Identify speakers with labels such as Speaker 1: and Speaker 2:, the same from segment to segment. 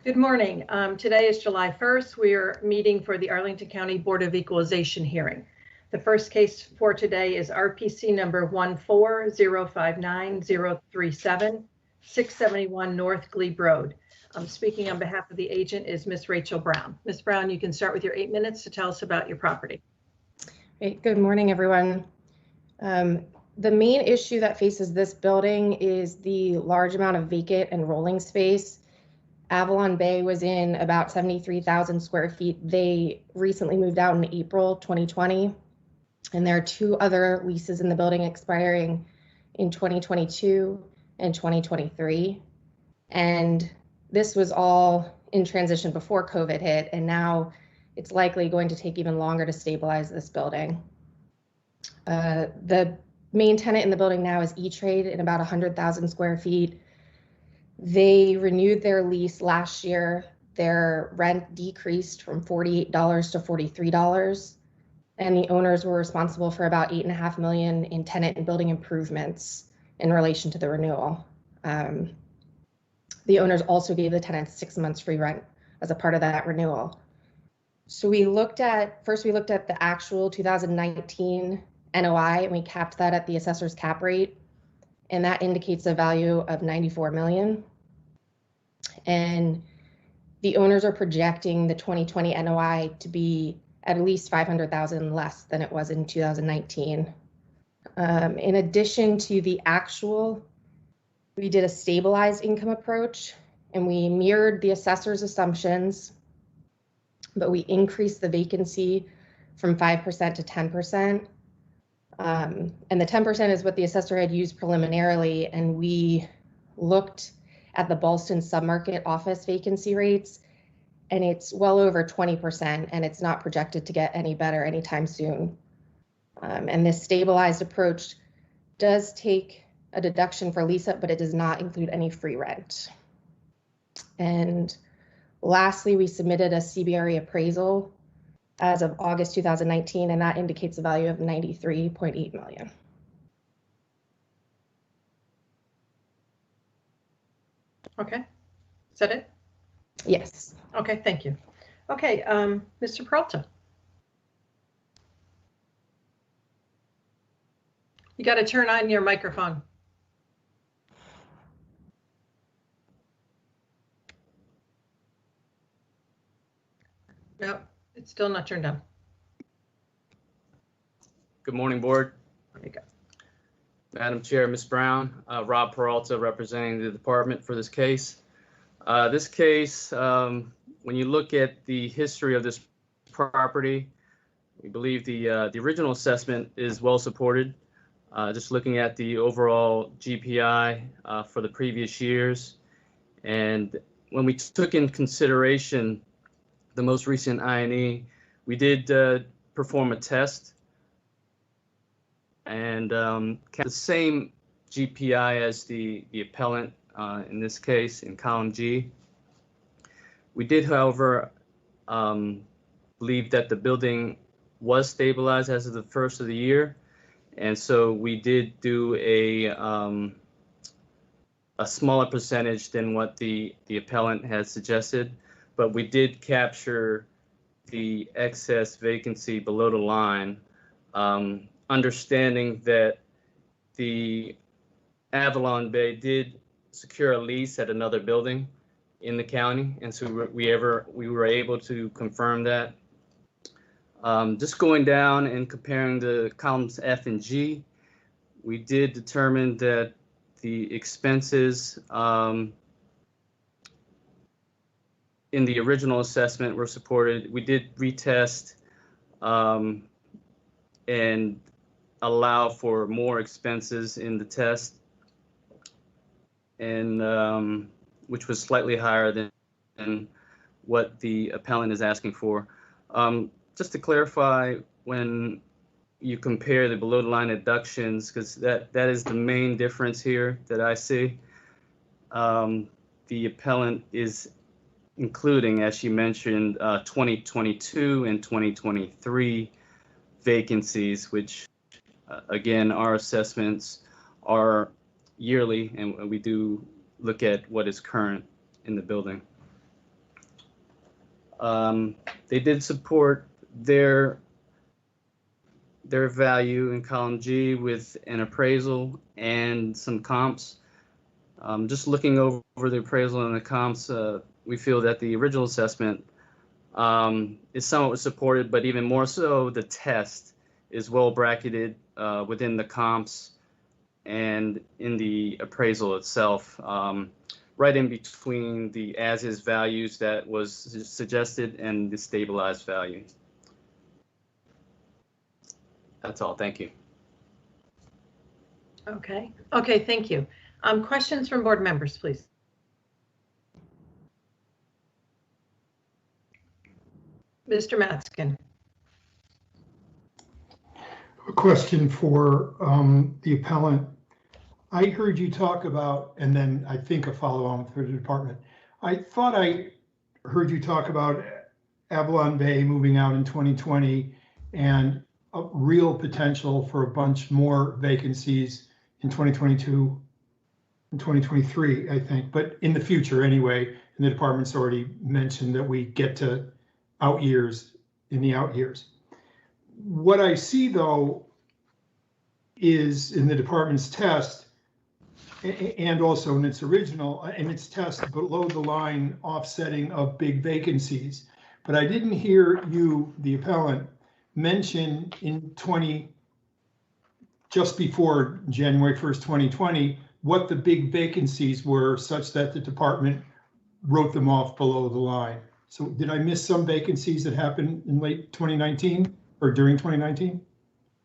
Speaker 1: Good morning. Today is July 1st. We are meeting for the Arlington County Board of Equalization hearing. The first case for today is RPC number 14059-037, 671 North Glebe Road. Speaking on behalf of the agent is Ms. Rachel Brown. Ms. Brown, you can start with your 8 minutes to tell us about your property.
Speaker 2: Great. Good morning, everyone. The main issue that faces this building is the large amount of vacant and rolling space. Avalon Bay was in about 73,000 square feet. They recently moved out in April 2020, and there are 2 other leases in the building expiring in 2022 and 2023. And this was all in transition before COVID hit, and now it's likely going to take even longer to stabilize this building. The main tenant in the building now is E-Trade in about 100,000 square feet. They renewed their lease last year. Their rent decreased from $48 to $43, and the owners were responsible for about $8.5 million in tenant and building improvements in relation to the renewal. The owners also gave the tenants 6 months free rent as a part of that renewal. So first we looked at the actual 2019 NOI, and we capped that at the assessor's cap rate, and that indicates a value of $94 million. And the owners are projecting the 2020 NOI to be at least $500,000 less than it was in 2019. In addition to the actual, we did a stabilized income approach, and we mirrored the assessor's assumptions, but we increased the vacancy from 5% to 10%. And the 10% is what the assessor had used preliminarily, and we looked at the Ballston submarket office vacancy rates, and it's well over 20%, and it's not projected to get any better anytime soon. And this stabilized approach does take a deduction for lease up, but it does not include any free rent. And lastly, we submitted a CBRE appraisal as of August 2019, and that indicates a value of $93.8 million.
Speaker 1: Okay, is that it?
Speaker 2: Yes.
Speaker 1: Okay, thank you. Okay, Mr. Peralta. You got to turn on your microphone. No, it's still not turned on.
Speaker 3: Good morning, board.
Speaker 1: There you go.
Speaker 3: Madam Chair, Ms. Brown, Rob Peralta representing the department for this case. This case, when you look at the history of this property, we believe the original assessment is well supported. Just looking at the overall GPI for the previous years. And when we took in consideration the most recent I&E, we did perform a test and the same GPI as the appellant in this case in column G. We did, however, believe that the building was stabilized as of the first of the year, and so we did do a smaller percentage than what the appellant had suggested, but we did capture the excess vacancy below the line, understanding that the Avalon Bay did secure a lease at another building in the county, and so we were able to confirm that. Just going down and comparing the columns F and G, we did determine that the expenses in the original assessment were supported. We did retest and allow for more expenses in the test, and which was slightly higher than what the appellant is asking for. Just to clarify, when you compare the below the line deductions, because that is the main difference here that I see, the appellant is including, as she mentioned, 2022 and 2023 vacancies, which again, our assessments are yearly, and we do look at what is current. in the building. They did support their value in column G with an appraisal and some comps. Just looking over the appraisal and the comps, we feel that the original assessment is somewhat supported, but even more so, the test is well bracketed within the comps and in the appraisal itself, right in between the as-is values that was suggested and the stabilized value. That's all. Thank you.
Speaker 1: Okay. Okay, thank you. Questions from board members, please. Mr. Matzkin.
Speaker 4: A question for the appellant. I heard you talk about, and then I think a follow-on for the department. I thought I heard you talk about Avalon Bay moving out in 2020 and a real potential for a bunch more vacancies in 2022 and 2023, I think, but in the future anyway, and the department's already mentioned that we get to out years in the out years. What I see though is in the department's test and also in its original, in its test below the line offsetting of big vacancies. But I didn't hear you, the appellant, mention in just before January 1st, 2020, what the big vacancies were such that the department wrote them off below the line. So did I miss some vacancies that happened in late 2019 or during 2019?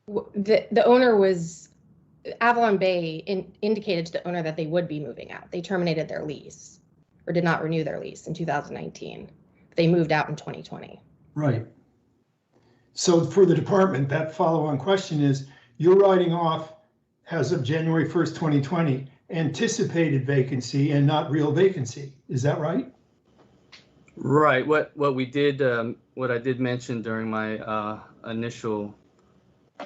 Speaker 2: The owner was, Avalon Bay indicated to the owner that they would be moving out. They terminated their lease or did not renew their lease in 2019. They moved out in 2020.
Speaker 4: Right. So for the department, that follow-on question is, you're writing off as of January 1st, 2020, anticipated vacancy and not real vacancy. Is that right?
Speaker 3: Right. What we did, what I did mention during my initial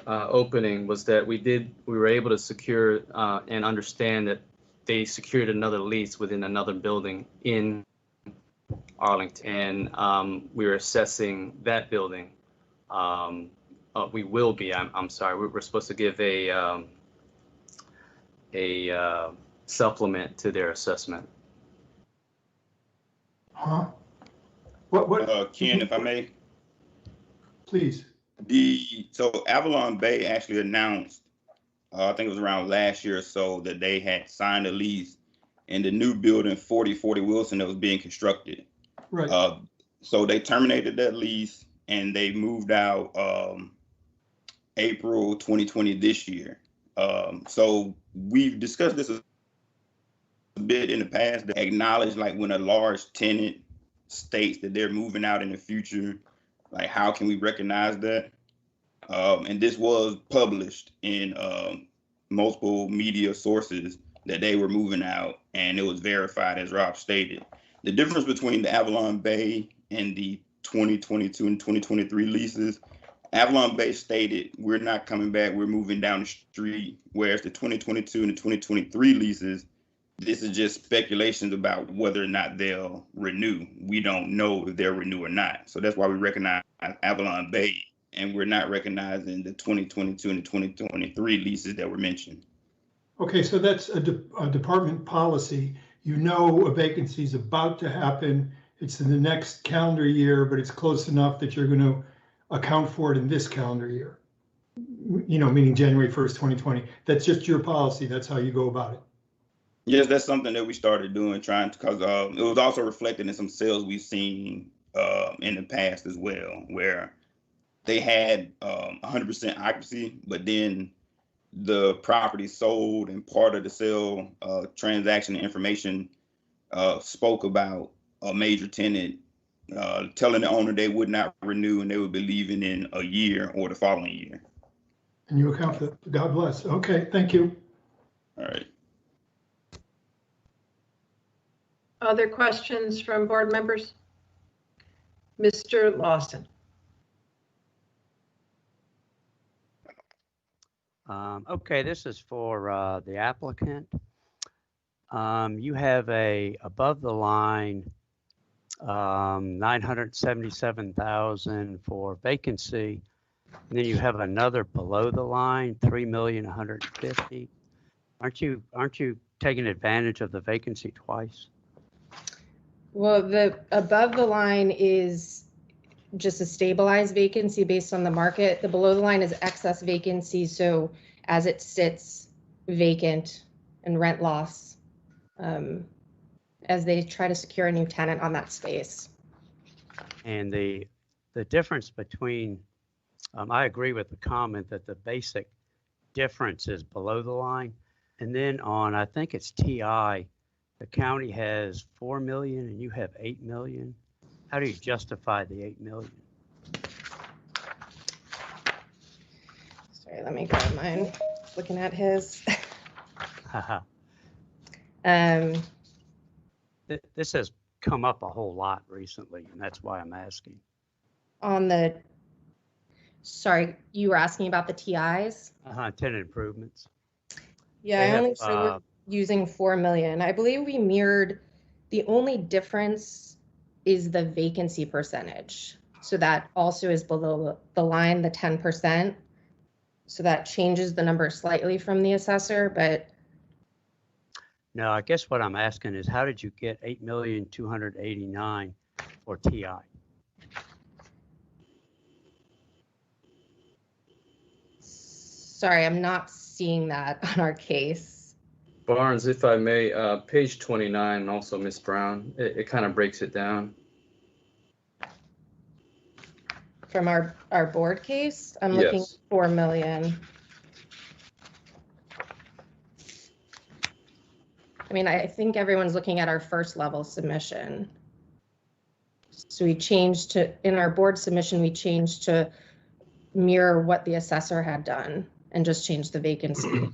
Speaker 3: opening was that we were able to secure and understand that they secured another lease within another building in Arlington, and we were assessing that building. We will be. I'm sorry. We're supposed to give a supplement to their assessment.
Speaker 4: Huh? What?
Speaker 5: Ken, if I may.
Speaker 4: Please.
Speaker 5: So Avalon Bay actually announced, I think it was around last year or so, that they had signed a lease in the new building 4040 Wilson that was being constructed.
Speaker 4: Right.
Speaker 5: So they terminated that lease and they moved out April 2020 this year. So we've discussed this a bit in the past, to acknowledge like when a large tenant states that they're moving out in the future, like how can we recognize that? And this was published in multiple media sources that they were moving out, and it was verified, as Rob stated. The difference between the Avalon Bay and the 2022 and 2023 leases, Avalon Bay stated, we're not coming back, we're moving down the street, whereas the 2022 and the 2023 leases, this is just speculations about whether or not they'll renew. We don't know if they'll renew or not. So that's why we recognize Avalon Bay, and we're not recognizing the 2022 and the 2023 leases that were mentioned.
Speaker 4: Okay, so that's a department policy. You know a vacancy is about to happen. It's in the next calendar year, but it's close enough that you're going to account for it in this calendar year. You know, meaning January 1st, 2020. That's just your policy. That's how you go about it.
Speaker 5: Yes, that's something that we started doing, trying to, because it was also reflected in some sales we've seen in the past as well, where they had 100% occupancy, but then the property sold, and part of the sale transaction information spoke about a major tenant telling the owner they would not renew and they would be leaving in a year or the following year.
Speaker 4: And you account for that. God bless. Okay, thank you.
Speaker 5: All right.
Speaker 1: Other questions from board members? Mr. Lawson.
Speaker 6: Okay, this is for the applicant. You have a above the line 977,000 for vacancy, and then you have another below the line 3,150,000. Aren't you taking advantage of the vacancy twice?
Speaker 2: Well, the above the line is just a stabilized vacancy based on the market. The below the line is excess vacancy, so as it sits vacant and rent loss, as they try to secure a new tenant on that space.
Speaker 6: And the difference between, I agree with the comment that the basic difference is below the line. And then on, I think it's TI, the county has 4 million and you have 8 million. How do you justify the 8 million?
Speaker 2: Sorry, let me grab mine. Looking at his.
Speaker 6: This has come up a whole lot recently, and that's why I'm asking.
Speaker 2: On the, sorry, you were asking about the TIs?
Speaker 6: Tenant improvements.
Speaker 2: Yeah,
Speaker 6: They
Speaker 2: I only
Speaker 6: have,
Speaker 2: so we're using 4 million. I believe we mirrored, the only difference is the vacancy percentage. So that also is below the line, the 10%. So that changes the number slightly from the assessor, but
Speaker 6: No, I guess what I'm asking is how did you get 8,289,000 for TI?
Speaker 2: sorry, I'm not seeing that on our case.
Speaker 3: Barnes, if I may, page 29, also Ms. Brown, it kind of breaks it down.
Speaker 2: From our board case, I'm looking at
Speaker 3: Yes.
Speaker 2: 4 million. I mean, I think everyone's looking at our first level submission. So we changed to, in our board submission, we changed to mirror what the assessor had done and just changed the vacancy.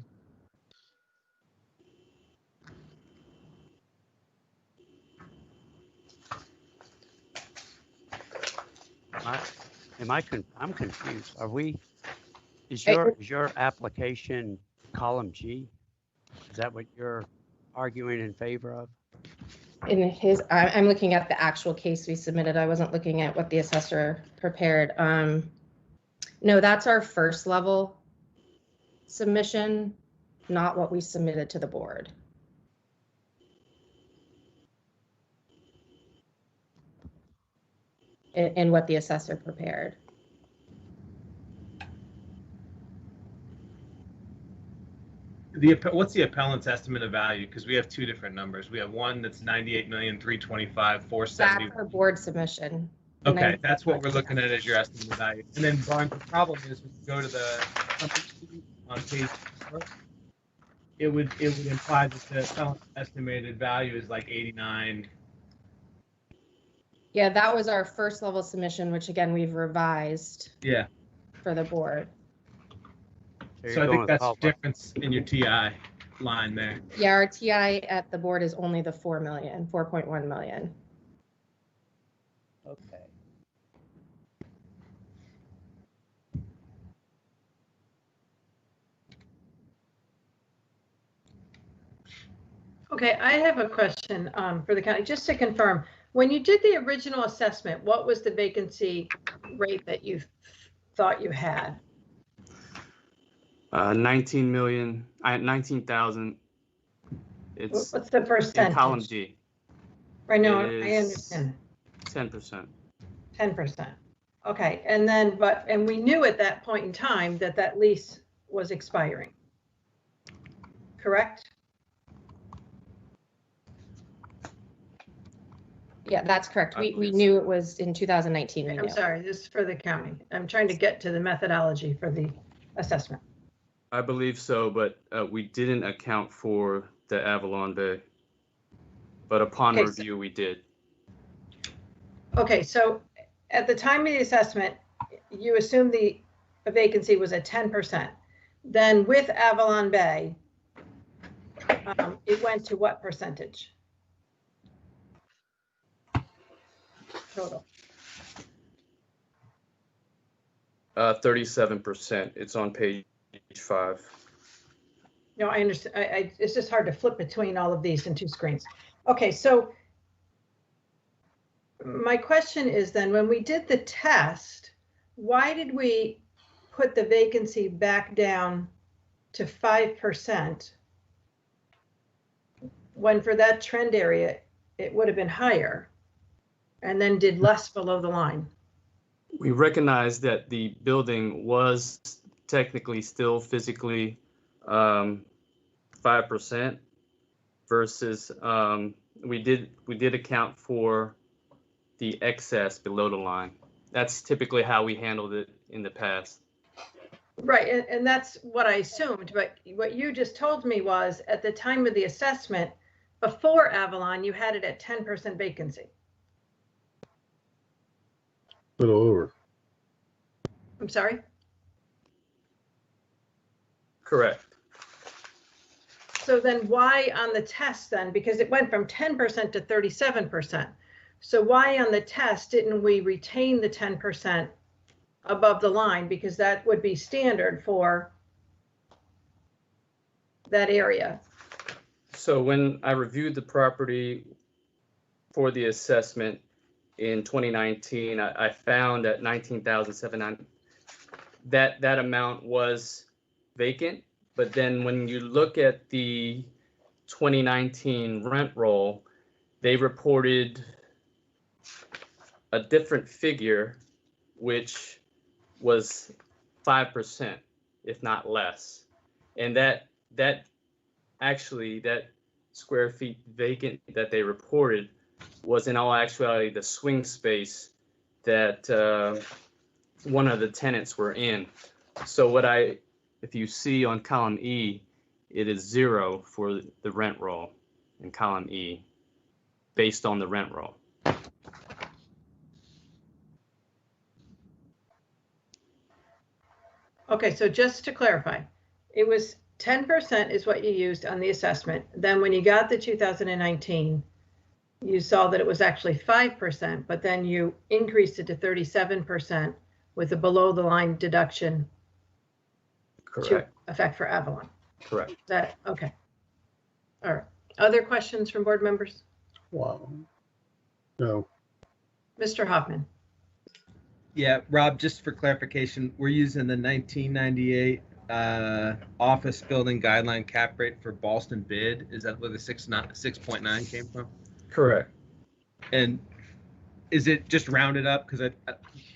Speaker 6: I'm confused. Is your application column G? Is that what you're arguing in favor of?
Speaker 2: In his, I'm looking at the actual case we submitted. I wasn't looking at what the assessor prepared. No, that's our first level submission, not what we submitted to the board. And what the assessor prepared.
Speaker 7: What's the appellant's estimate of value? Because we have two different numbers. We have one that's 98,325,470.
Speaker 2: That's our board submission.
Speaker 7: Okay, that's what we're looking at as your estimate of value. And then Barnes, the problem is when you go to the on page 4, it would imply that the appellant's estimated value is like 89.
Speaker 2: Yeah, that was our first level submission, which again, we've revised.
Speaker 7: Yeah.
Speaker 2: For the board.
Speaker 7: So I think that's the difference in your TI line there.
Speaker 2: Yeah, our TI at the board is only the 4 million, 4.1 million.
Speaker 6: Okay.
Speaker 1: Okay, I have a question for the county, just to confirm. When you did the original assessment, what was the vacancy rate that you thought you had?
Speaker 3: 19,000. It's
Speaker 1: What's the percentage?
Speaker 3: in column G.
Speaker 1: Right now,
Speaker 3: It
Speaker 1: I
Speaker 3: is
Speaker 1: understand.
Speaker 3: 10%.
Speaker 1: 10%. Okay, and then, and we knew at that point in time that that lease was expiring, correct?
Speaker 2: Yeah, that's correct. We knew it was in 2019.
Speaker 1: I'm sorry, this is for the county. I'm trying to get to the methodology for the assessment.
Speaker 3: I believe so, but we didn't account for the Avalon Bay. But upon review, we did.
Speaker 1: Okay, so at the time of the assessment, you assumed the vacancy was at 10%. Then with Avalon Bay, it went to what percentage? Total.
Speaker 3: 37%. It's on page 5.
Speaker 1: No, I understand. It's just hard to flip between all of these in two screens. Okay, so my question is then, when we did the test, why did we put the vacancy back down to 5% when for that trend area, it would have been higher, and then did less below the line?
Speaker 3: We recognize that the building was technically still physically 5% versus we did account for the excess below the line. That's typically how we handled it in the past.
Speaker 1: Right, and that's what I assumed, but what you just told me was at the time of the assessment, before Avalon, you had it at 10% vacancy.
Speaker 8: Little over.
Speaker 1: I'm sorry?
Speaker 3: Correct.
Speaker 1: So then why on the test then? Because it went from 10% to 37%. So why on the test didn't we retain the 10% above the line? Because that would be standard for that area.
Speaker 3: So when I reviewed the property for the assessment in 2019, I found that 19,700, that amount was vacant. But then when you look at the 2019 rent roll, they reported a different figure, which was 5%, if not less. And that square feet vacant that they reported was in all actuality the swing space that one of the tenants were in. So if you see on column E, it is 0 for the rent roll in column E based on the rent roll.
Speaker 1: Okay, so just to clarify, it was 10% is what you used on the assessment. Then when you got the 2019, you saw that it was actually 5%, but then you increased it to 37% with a below the line deduction.
Speaker 3: Correct.
Speaker 1: To effect for Avalon.
Speaker 3: Correct.
Speaker 1: That, okay. All right. Other questions from board members?
Speaker 8: Wow. No.
Speaker 1: Mr. Hoffman.
Speaker 7: Yeah, Rob, just for clarification, we're using the 1998 office building guideline cap rate for Boston bid. Is that where the 6.9 came from?
Speaker 3: Correct.
Speaker 7: And is it just rounded up? Because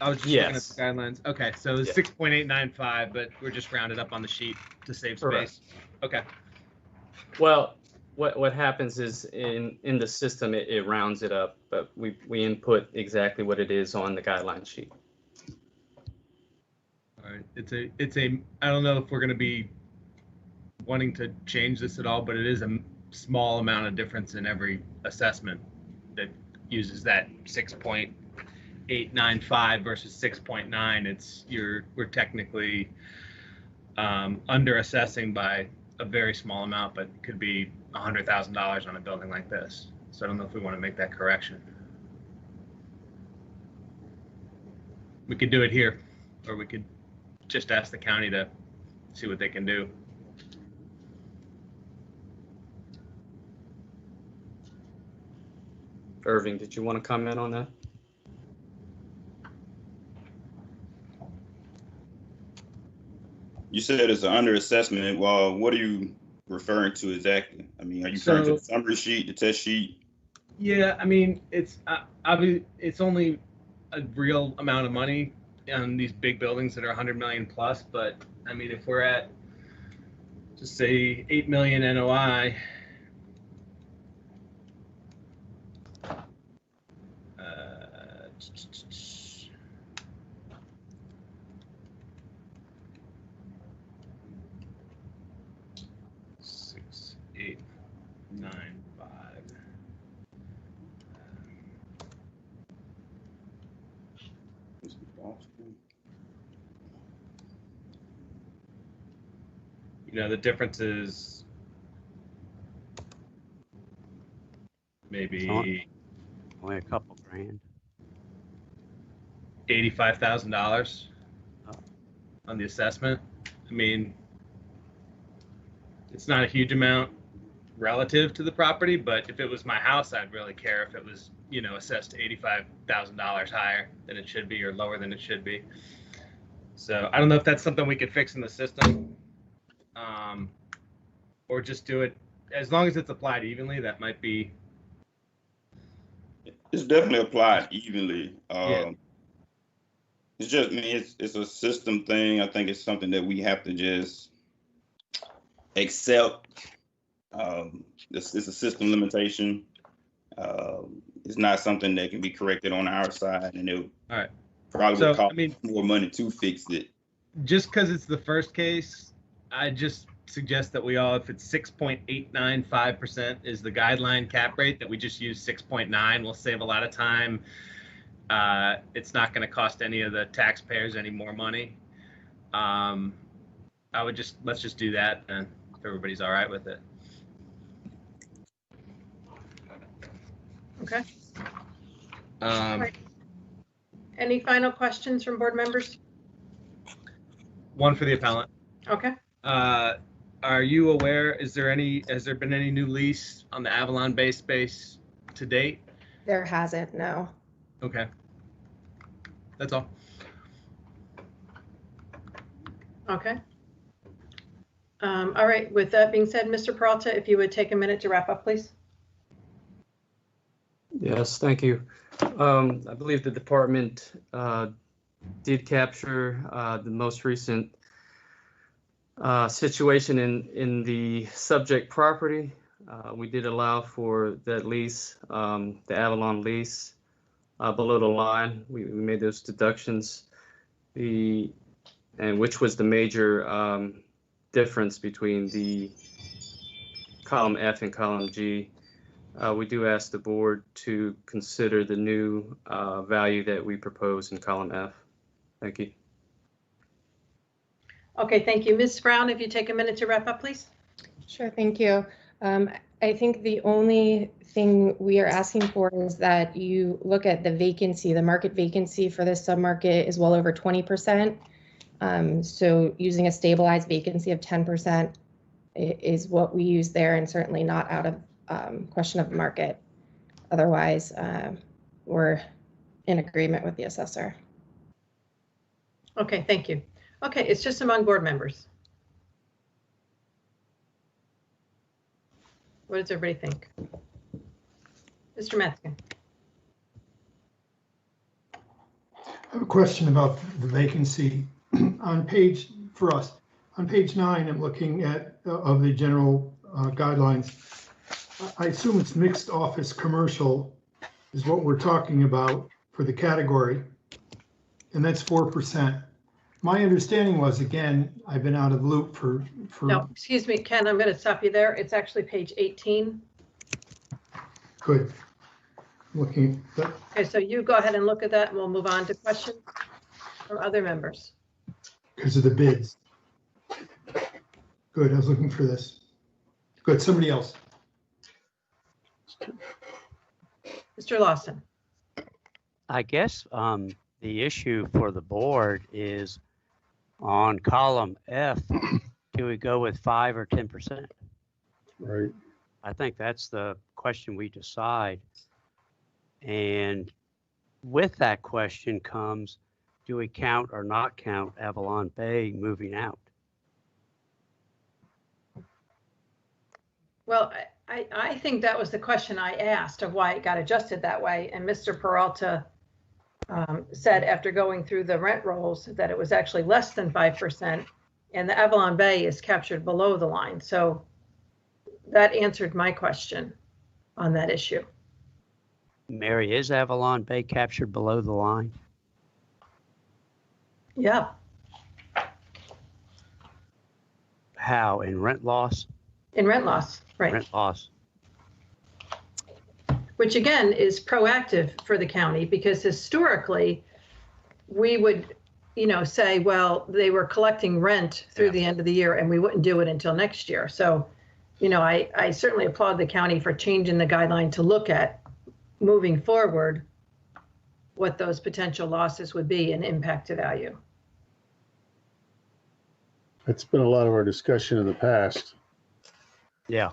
Speaker 7: I was just looking at
Speaker 3: Yes.
Speaker 7: the guidelines. Okay, so it's 6.895, but we're just rounded up on the sheet to save
Speaker 3: Correct.
Speaker 7: space. Okay.
Speaker 3: Well, what happens is in the system it rounds it up, but we input exactly what it is on the guideline sheet.
Speaker 7: All right. It's a I don't know if we're going to be wanting to change this at all, but it is a small amount of difference in every assessment that uses that 6.895 versus 6.9. We're technically under assessing by a very small amount, but it could be $100,000 on a building like this. So I don't know if we want to make that correction. We could do it here, or we could just ask the county to see what they can do.
Speaker 3: Irving, did you want to comment on that?
Speaker 5: You said it's an underassessment. Well, what are you referring to exactly? I mean, are you referring to the summary sheet, the test sheet?
Speaker 7: Yeah, I mean, it's only a real amount of money on these big buildings that are 100 million plus. But I mean, if we're at just say 8 million NOI, the difference is maybe
Speaker 6: only a couple grand.
Speaker 7: $85,000 on the assessment. I mean, It's not a huge amount relative to the property, but if it was my house, I'd really care if it was, you know, assessed $85,000 higher than it should be or lower than it should be. So I don't know if that's something we could fix in the system, or just do it as long as it's applied evenly. That might be.
Speaker 5: It's definitely applied evenly.
Speaker 7: Yeah.
Speaker 5: It's just, I mean, it's a system thing. I think it's something that we have to just accept. It's a system limitation. It's not something that can be corrected on our side, and it
Speaker 7: All right.
Speaker 5: probably
Speaker 7: So,
Speaker 5: would cost
Speaker 7: I mean,
Speaker 5: more money to fix it.
Speaker 7: just because it's the first case, I just suggest that we all, if it's 6.895% is the guideline cap rate, that we just use 6.9. We'll save a lot of time. It's not going to cost any of the taxpayers any more money. Let's just do that, and if everybody's all right with it.
Speaker 1: Okay.
Speaker 7: Um,
Speaker 1: Any final questions from board members?
Speaker 7: One for the appellant.
Speaker 1: Okay.
Speaker 7: Are you aware, has there been any new lease on the Avalon Bay space to date?
Speaker 2: There hasn't, no.
Speaker 7: Okay. That's all.
Speaker 1: Okay. All right. With that being said, Mr. Peralta, if you would take a minute to wrap up, please.
Speaker 3: Yes, thank you. I believe the department did capture the most recent situation in the subject property. We did allow for that lease, the Avalon lease, below the line. We made those deductions, and which was the major difference between the column F and column G. We do ask the board to consider the new value that we propose in column F. Thank you.
Speaker 1: Okay, thank you. Ms. Brown, if you take a minute to wrap up, please.
Speaker 2: Sure, thank you. I think the only thing we are asking for is that you look at the vacancy. The market vacancy for this submarket is well over 20%. So using a stabilized vacancy of 10% is what we use there, and certainly not out of question of the market. Otherwise, we're in agreement with the assessor.
Speaker 1: Okay, thank you. Okay, it's just among board members. What does everybody think? Mr. Metzger.
Speaker 4: I have a question about the vacancy on page, for us, on page 9, I'm looking at of the general guidelines. I assume it's mixed office commercial is what we're talking about for the category, and that's 4%. My understanding was, again, I've been out of the loop for.
Speaker 1: No, excuse me, Ken, I'm going to stop you there. It's actually page 18.
Speaker 4: Good. Looking at that.
Speaker 1: Okay, so you go ahead and look at that, and we'll move on to questions from other members.
Speaker 4: Because of the bids. Good, I was looking for this. Good, somebody else.
Speaker 1: Mr. Lawson.
Speaker 6: I guess the issue for the board is on column F, do we go with 5 or 10%?
Speaker 8: Right.
Speaker 6: I think that's the question we decide. And with that question comes, do we count or not count Avalon Bay moving out?
Speaker 1: Well, I think that was the question I asked of why it got adjusted that way. And Mr. Peralta said after going through the rent rolls that it was actually less than 5%, and the Avalon Bay is captured below the line. So that answered my question on that issue.
Speaker 6: Mary, is Avalon Bay captured below the line?
Speaker 1: Yeah.
Speaker 6: How? In rent loss?
Speaker 1: In rent loss, right.
Speaker 6: Rent loss.
Speaker 1: Which again is proactive for the county, because historically we would, say, well, they were collecting rent through the end of the year and we wouldn't do it until next year. So, I certainly applaud the county for changing the guideline to look at moving forward what those potential losses would be and impact to value.
Speaker 8: It's been a lot of our discussion in the past.
Speaker 6: Yeah.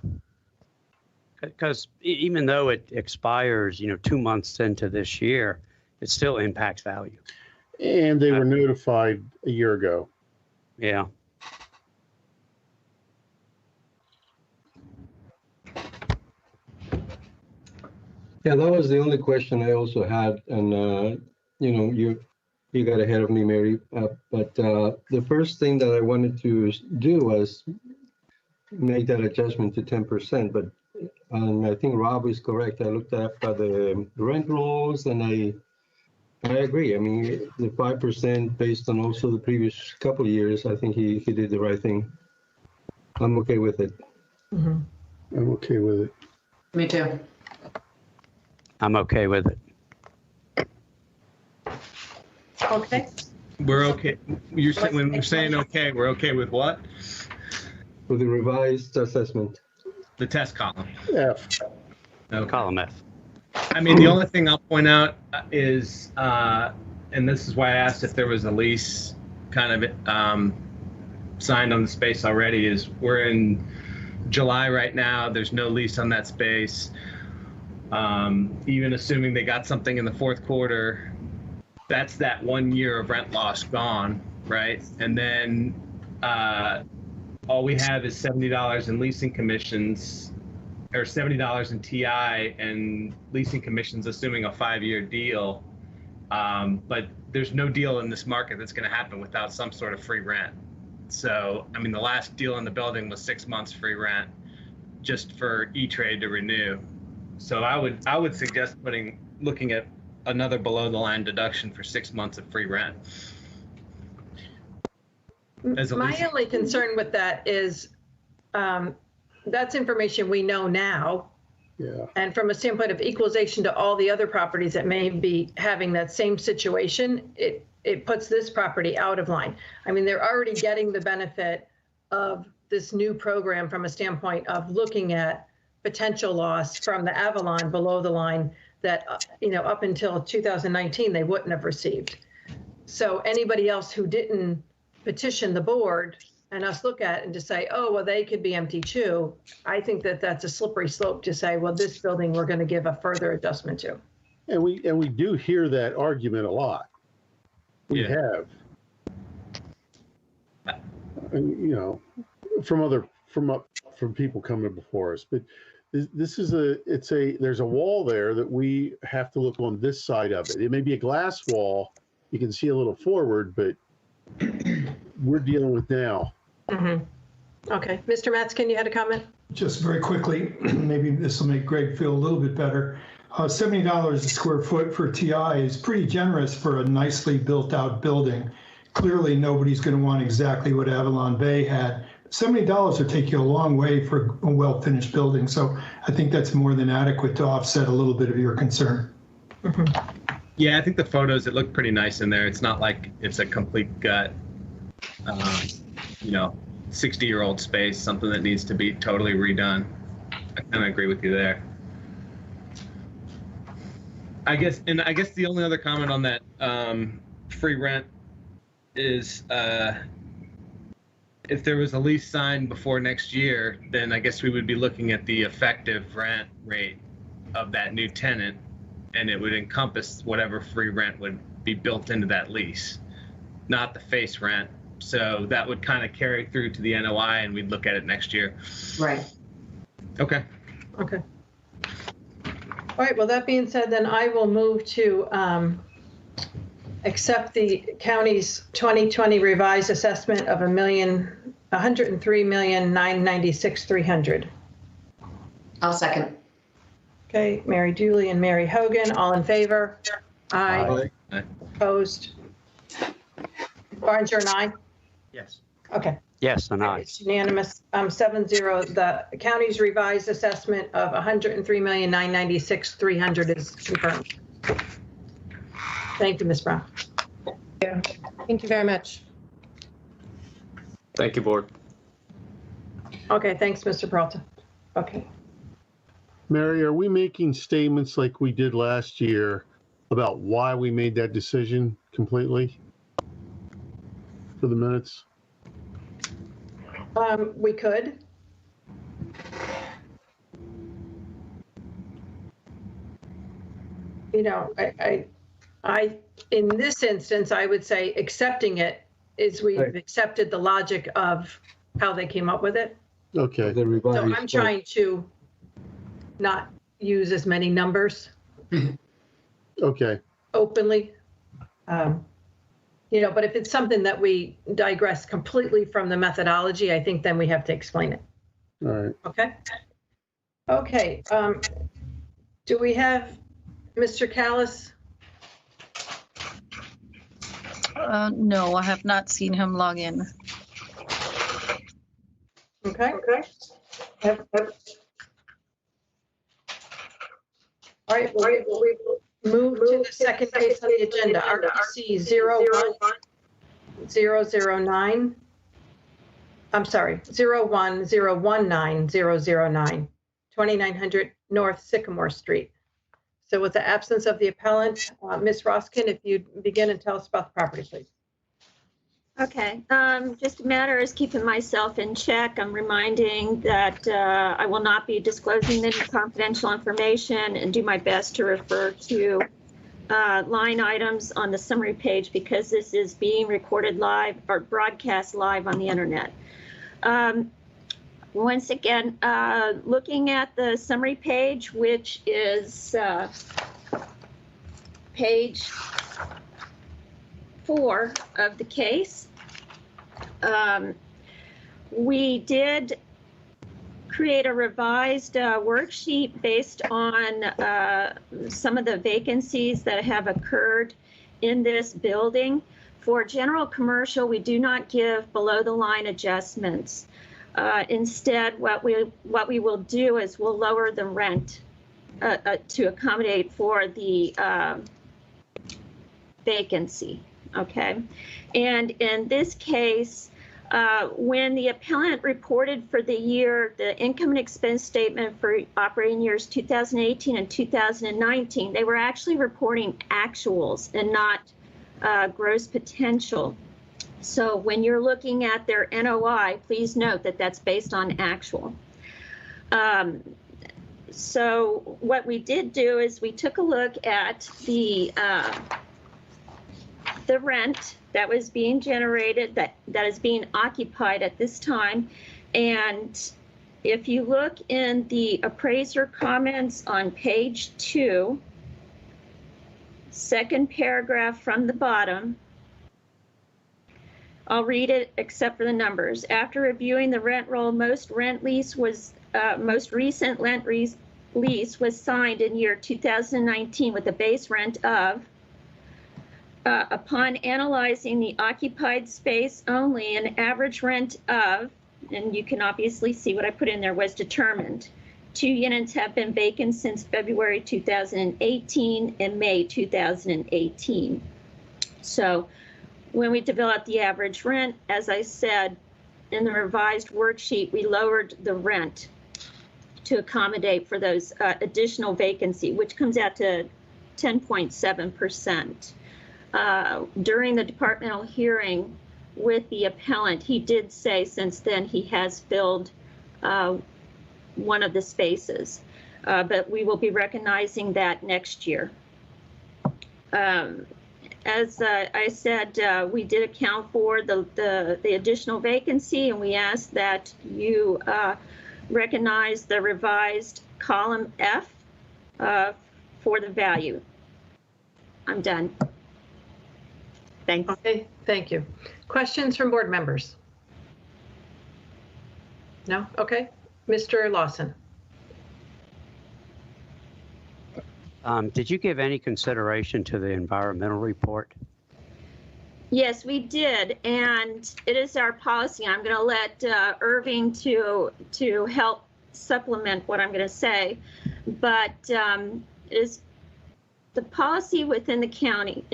Speaker 6: Because even though it expires, 2 months into this year, it still impacts value.
Speaker 8: And they were notified a year ago.
Speaker 6: Yeah.
Speaker 9: Yeah, that was the only question I also had, and you got ahead of me, Mary. But the first thing that I wanted to do was make that adjustment to 10%. But I think Rob is correct. I looked at the rent rolls, and I agree. I mean, the 5% based on also the previous couple of years, I think he did the right thing. I'm okay with it.
Speaker 1: Mm-hmm.
Speaker 8: I'm okay with it.
Speaker 10: Me too.
Speaker 6: I'm okay with it.
Speaker 1: Okay.
Speaker 7: We're okay. You're saying, when we're saying okay, we're okay with what?
Speaker 9: With the revised assessment.
Speaker 7: The test column.
Speaker 8: F.
Speaker 7: Okay.
Speaker 6: Column F.
Speaker 7: I mean, the only thing I'll point out is, and this is why I asked if there was a lease kind of signed on the space already, is we're in July right now. There's no lease on that space. Even assuming they got something in the fourth quarter, that's that 1 year of rent loss gone, right? And then all we have is $70 in leasing commissions, or $70 in TI and leasing commissions, assuming a 5-year deal. But there's no deal in this market that's going to happen without some sort of free rent. So, I mean, the last deal in the building was 6 months free rent just for E-Trade to renew. So I would suggest looking at another below the line deduction for 6 months of free rent.
Speaker 1: My only concern with that is that's information we know now.
Speaker 8: Yeah.
Speaker 1: And from a standpoint of equalization to all the other properties that may be having that same situation, it puts this property out of line. I mean, they're already getting the benefit of this new program from a standpoint of looking at potential loss from the Avalon below the line that, up until 2019, they wouldn't have received. So anybody else who didn't petition the board and us look at it and to say, oh, well, they could be empty too, I think that that's a slippery slope to say, well, this building we're going to give a further adjustment to.
Speaker 8: And we do hear that argument a lot. We have. And, from people coming before us, but this is there's a wall there that we have to look on this side of it. It may be a glass wall. You can see a little forward, but we're dealing with now.
Speaker 1: Mm-hmm. Okay. Mr. Matzkin, you had a comment?
Speaker 4: Just very quickly, maybe this will make Greg feel a little bit better. $70 a square foot for TI is pretty generous for a nicely built out building. Clearly, nobody's going to want exactly what Avalon Bay had. $70 will take you a long way for a well-finished building. So I think that's more than adequate to offset a little bit of your concern.
Speaker 1: Mm-hmm.
Speaker 7: Yeah, I think the photos, it looked pretty nice in there. It's not like it's a complete gut, 60-year-old space, something that needs to be totally redone. I kind of agree with you there. I guess the only other comment on that free rent is if there was a lease signed before next year, then I guess we would be looking at the effective rent rate of that new tenant, and it would encompass whatever free rent would be built into that lease, not the face rent. So that would kind of carry through to the NOI, and we'd look at it next year.
Speaker 10: Right.
Speaker 7: Okay.
Speaker 1: Okay. All right. Well, that being said, then I will move to accept the county's 2020 revised assessment of $103,996,300.
Speaker 10: I'll second.
Speaker 1: Okay, Mary Dooley and Mary Hogan, all in favor? Aye.
Speaker 7: Aye.
Speaker 1: Opposed? Barnes, you're an aye?
Speaker 7: Yes.
Speaker 1: Okay.
Speaker 6: Yes, and I.
Speaker 1: It's unanimous, 7-0. The county's revised assessment of $103,996,300 is confirmed. Thank you, Ms. Brown.
Speaker 2: Thank you very much.
Speaker 3: Thank you, board.
Speaker 1: Okay, thanks, Mr. Peralta. Okay.
Speaker 8: Mary, are we making statements like we did last year about why we made that decision completely for the minutes?
Speaker 1: We could. You know, in this instance, I would say accepting it is we've
Speaker 9: Right.
Speaker 1: accepted the logic of how they came up with it.
Speaker 8: Okay.
Speaker 9: The
Speaker 1: So
Speaker 9: revised.
Speaker 1: I'm trying to not use as many numbers
Speaker 8: Okay.
Speaker 1: openly. You know, but if it's something that we digress completely from the methodology, I think then we have to explain it.
Speaker 8: All right.
Speaker 1: Okay? Okay, do we have Mr. Callis?
Speaker 11: No, I have not seen him log in.
Speaker 1: Okay. All right, we move to the second case on the agenda, RPC 01009. I'm sorry, 01019-009, 2900 North Sycamore Street. So with the absence of the appellant, Ms. Roskin, if you'd begin and tell us about the property, please.
Speaker 12: Okay, just a matter is keeping myself in check. I'm reminding that I will not be disclosing any confidential information and do my best to refer to line items on the summary page because this is being recorded live or broadcast live on the internet. Once again, looking at the summary page, which is page 4 of the case. We did create a revised worksheet based on some of the vacancies that have occurred in this building. For general commercial, we do not give below the line adjustments. Instead, what we will do is we'll lower the rent to accommodate for the vacancy. Okay, and in this case, when the appellant reported for the year, the income and expense statement for operating years 2018 and 2019, they were actually reporting actuals and not gross potential. So when you're looking at their NOI, please note that that's based on actual. So what we did do is we took a look at the rent that was being generated, that is being occupied at this time. And if you look in the appraiser comments on page 2, second paragraph from the bottom, I'll read it except for the numbers. After reviewing the rent roll, most recent rent lease was signed in year 2019 with a base rent of upon analyzing the occupied space only, an average rent of, and you can obviously see what I put in there, was determined. 2 units have been vacant since February 2018 and May 2018. So when we developed the average rent, as I said, in the revised worksheet, we lowered the rent to accommodate for those additional vacancy, which comes out to 10.7%. During the departmental hearing with the appellant, he did say since then he has filled one of the spaces, but we will be recognizing that next year. As I said, we did account for the additional vacancy, and we asked that you recognize the revised column F for the value. I'm done. Thanks.
Speaker 1: Okay, thank you. Questions from board members? No? Okay. Mr. Lawson.
Speaker 6: Did you give any consideration to the environmental report?
Speaker 12: Yes, we did, and it is our policy. I'm going to let Irving to help supplement what I'm going to say, but it is the policy within the county,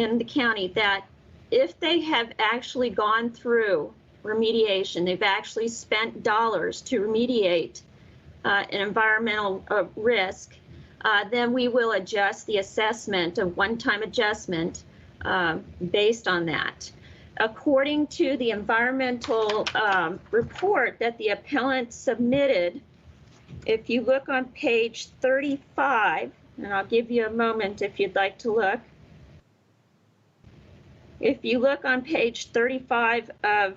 Speaker 12: that if they have actually gone through remediation, they've actually spent dollars to remediate an environmental risk, then we will adjust the assessment of one-time adjustment based on that. According to the environmental report that the appellant submitted if you look on page 35, and I'll give you a moment if you'd like to look. If you look on page 35 of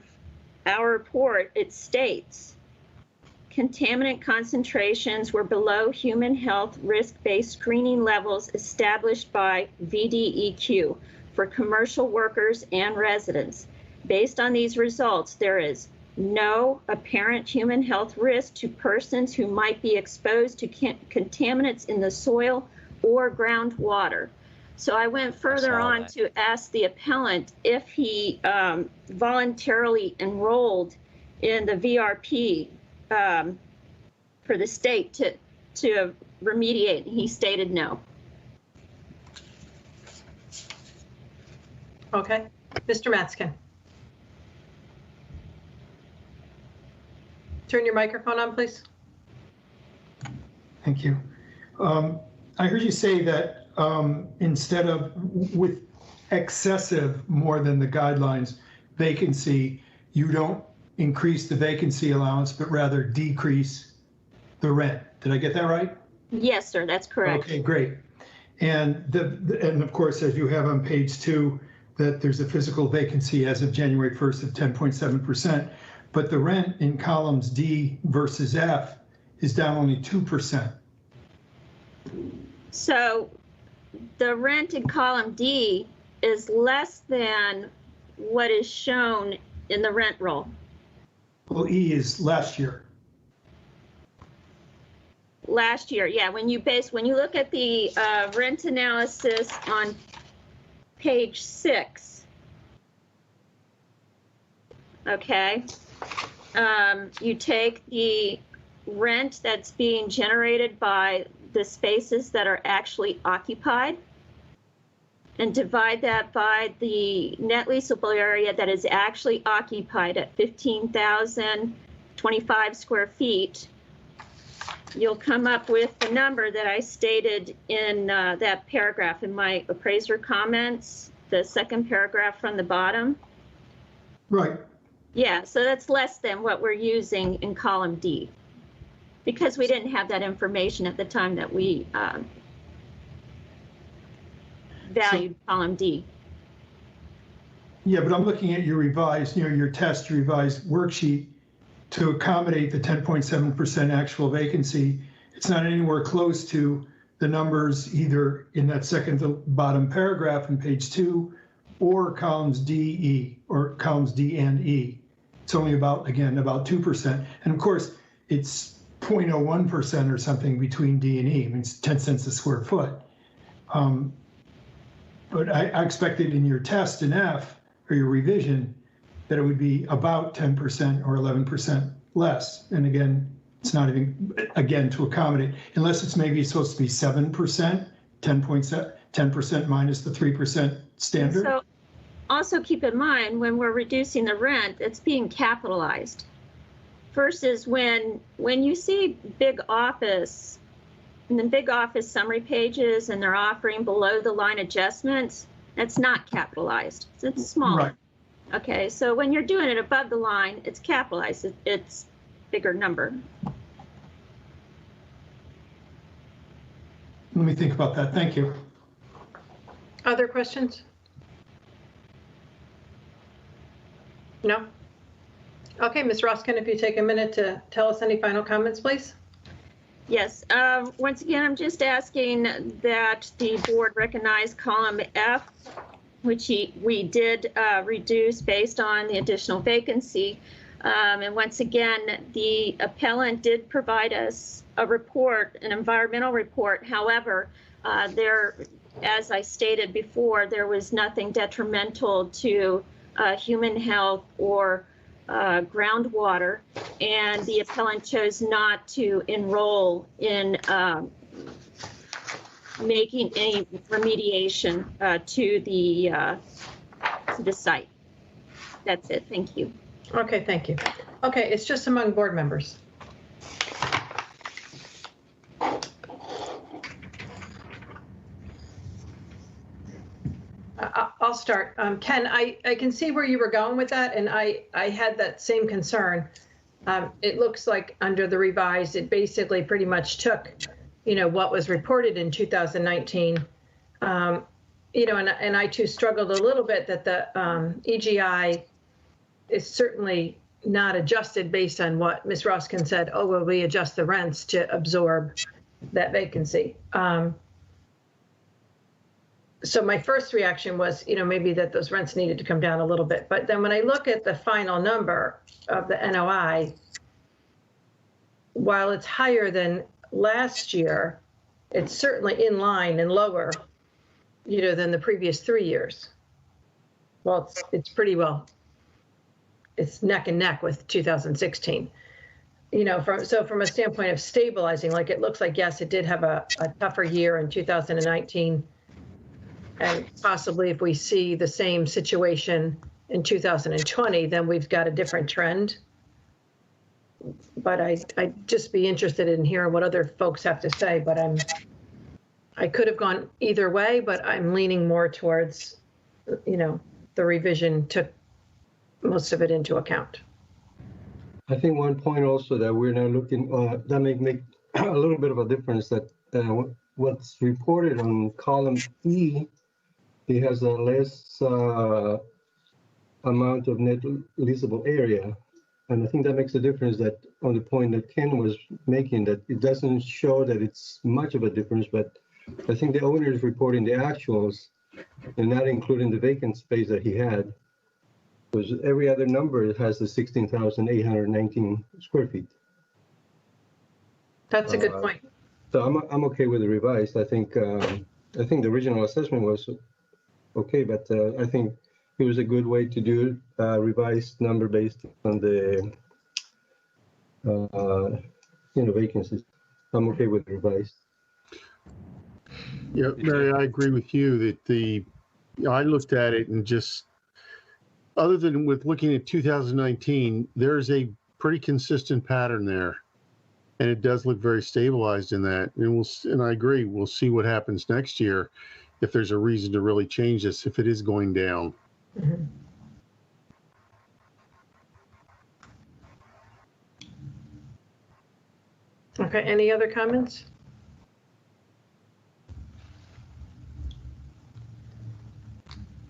Speaker 12: our report, it states, contaminant concentrations were below human health risk-based screening levels established by VDEQ for commercial workers and residents. Based on these results, there is no apparent human health risk to persons who might be exposed to contaminants in the soil or groundwater. So I went further on to ask the appellant if he voluntarily enrolled in the VRP for the state to remediate. He stated no.
Speaker 1: Okay, Mr. Matskin. Turn your microphone on, please.
Speaker 4: Thank you. I heard you say that instead of with excessive more than the guidelines vacancy, you don't increase the vacancy allowance, but rather decrease the rent. Did I get that right?
Speaker 12: Yes, sir, that's correct.
Speaker 4: Okay, great. And and of course, as you have on page 2, that there's a physical vacancy as of January 1st of 10.7%, but the rent in columns D versus F is down only 2%.
Speaker 12: So the rent in column D is less than what is shown in the rent roll.
Speaker 4: Well, E is last year.
Speaker 12: Last year, yeah. When you look at the rent analysis on page 6, okay, you take the rent that's being generated by the spaces that are actually occupied and divide that by the net leasable area that is actually occupied at 15,025 square feet. You'll come up with the number that I stated in that paragraph in my appraiser comments, the second paragraph from the bottom.
Speaker 4: Right.
Speaker 12: Yeah, so that's less than what we're using in column D, because we didn't have that information at the time that we valued column D.
Speaker 4: Yeah, but I'm looking at your revised, your test revised worksheet to accommodate the 10.7% actual vacancy. It's not anywhere close to the numbers either in that second to bottom paragraph in page 2 or columns D, E, or columns D and E. It's only about 2%. And of course, it's 0.01% or something between D and E. I mean, it's 10 cents a square foot. But I expected in your test in F, or your revision, that it would be about 10% or 11% less. And again, it's not even, again, to accommodate, unless it's maybe supposed to be 7%, 10% minus the 3% standard.
Speaker 12: So also keep in mind, when we're reducing the rent, it's being capitalized. Versus when you see big office, and the big office summary pages, and they're offering below the line adjustments, that's not capitalized. It's small.
Speaker 4: Right.
Speaker 12: Okay, so when you're doing it above the line, it's capitalized. It's bigger number.
Speaker 4: Let me think about that. Thank you.
Speaker 1: Other questions? No? Okay, Ms. Roskin, if you take a minute to tell us any final comments, please.
Speaker 12: Yes, once again, I'm just asking that the board recognize column F, which we did reduce based on the additional vacancy. And once again, the appellant did provide us a report, an environmental report. However, as I stated before, there was nothing detrimental to human health or groundwater, and the appellant chose not to enroll in making any remediation to the site. That's it. Thank you.
Speaker 1: Okay, thank you. Okay, it's just among board members. I'll start. Ken, I can see where you were going with that, and I had that same concern. It looks like under the revised, it basically pretty much took, what was reported in 2019. And I too struggled a little bit that the EGI is certainly not adjusted based on what Ms. Roskin said, oh, well, we adjust the rents to absorb that vacancy. So my first reaction was, maybe that those rents needed to come down a little bit. But then when I look at the final number of the NOI, while it's higher than last year, it's certainly in line and lower, than the previous 3 years. Well, it's pretty well, it's neck and neck with 2016. From a standpoint of stabilizing, like it looks like, yes, it did have a tougher year in 2019. And possibly if we see the same situation in 2020, then we've got a different trend. But I'd just be interested in hearing what other folks have to say, but I could have gone either way, but I'm leaning more towards, the revision took most of it into account.
Speaker 9: I think one point also that we're now looking, that may make a little bit of a difference, that what's reported on column E, it has a less amount of net leasable area. And I think that makes a difference, that on the point that Ken was making, that it doesn't show that it's much of a difference, but I think the owner is reporting the actuals and not including the vacant space that he had, because every other number has the 16,819 square feet.
Speaker 1: That's a good point.
Speaker 9: So I'm okay with the revised. I think the original assessment was okay, but I think it was a good way to do a revised number based on the vacancies. I'm okay with the revised.
Speaker 8: Yeah, Mary, I agree with you that I looked at it and just, other than with looking at 2019, there's a pretty consistent pattern there. And it does look very stabilized in that. And I agree, we'll see what happens next year if there's a reason to really change this, if it is going down.
Speaker 1: Mm-hmm. Okay, any other comments?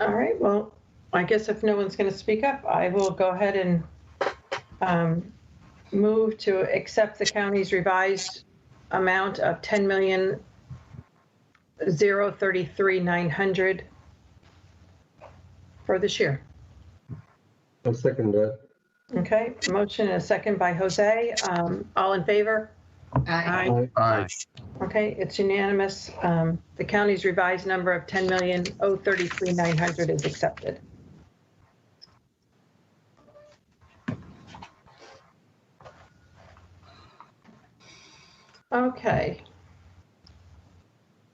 Speaker 1: All right, well, I guess if no one's going to speak up, I will go ahead and move to accept the county's revised amount of $10,033,900 for this year.
Speaker 9: I'll second that.
Speaker 1: Okay, motion and a second by Jose. All in favor?
Speaker 10: Aye.
Speaker 8: Aye.
Speaker 1: Okay, it's unanimous. The county's revised number of $10,033,900 is accepted. Okay.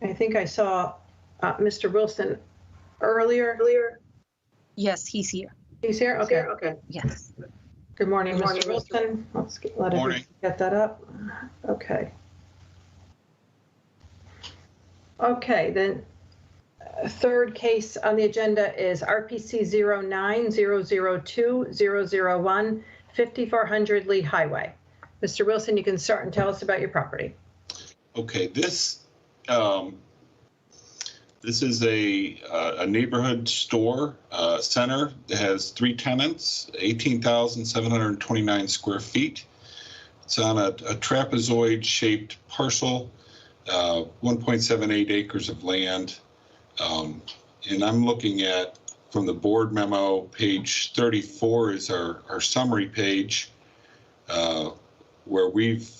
Speaker 1: I think I saw Mr. Wilson earlier.
Speaker 11: Yes, he's here.
Speaker 1: He's here? Okay.
Speaker 11: Yes.
Speaker 1: Good morning, Mr. Wilson. Let's let everyone get that up. Okay. Okay, then third case on the agenda is RPC 09-002-001, 5400 Lee Highway. Mr. Wilson, you can start and tell us about your property.
Speaker 13: Okay, this is a neighborhood store center that has 3 tenants, 18,729 square feet. It's on a trapezoid-shaped parcel, 1.78 acres of land. And I'm looking at, from the board memo, page 34 is our summary page, where we've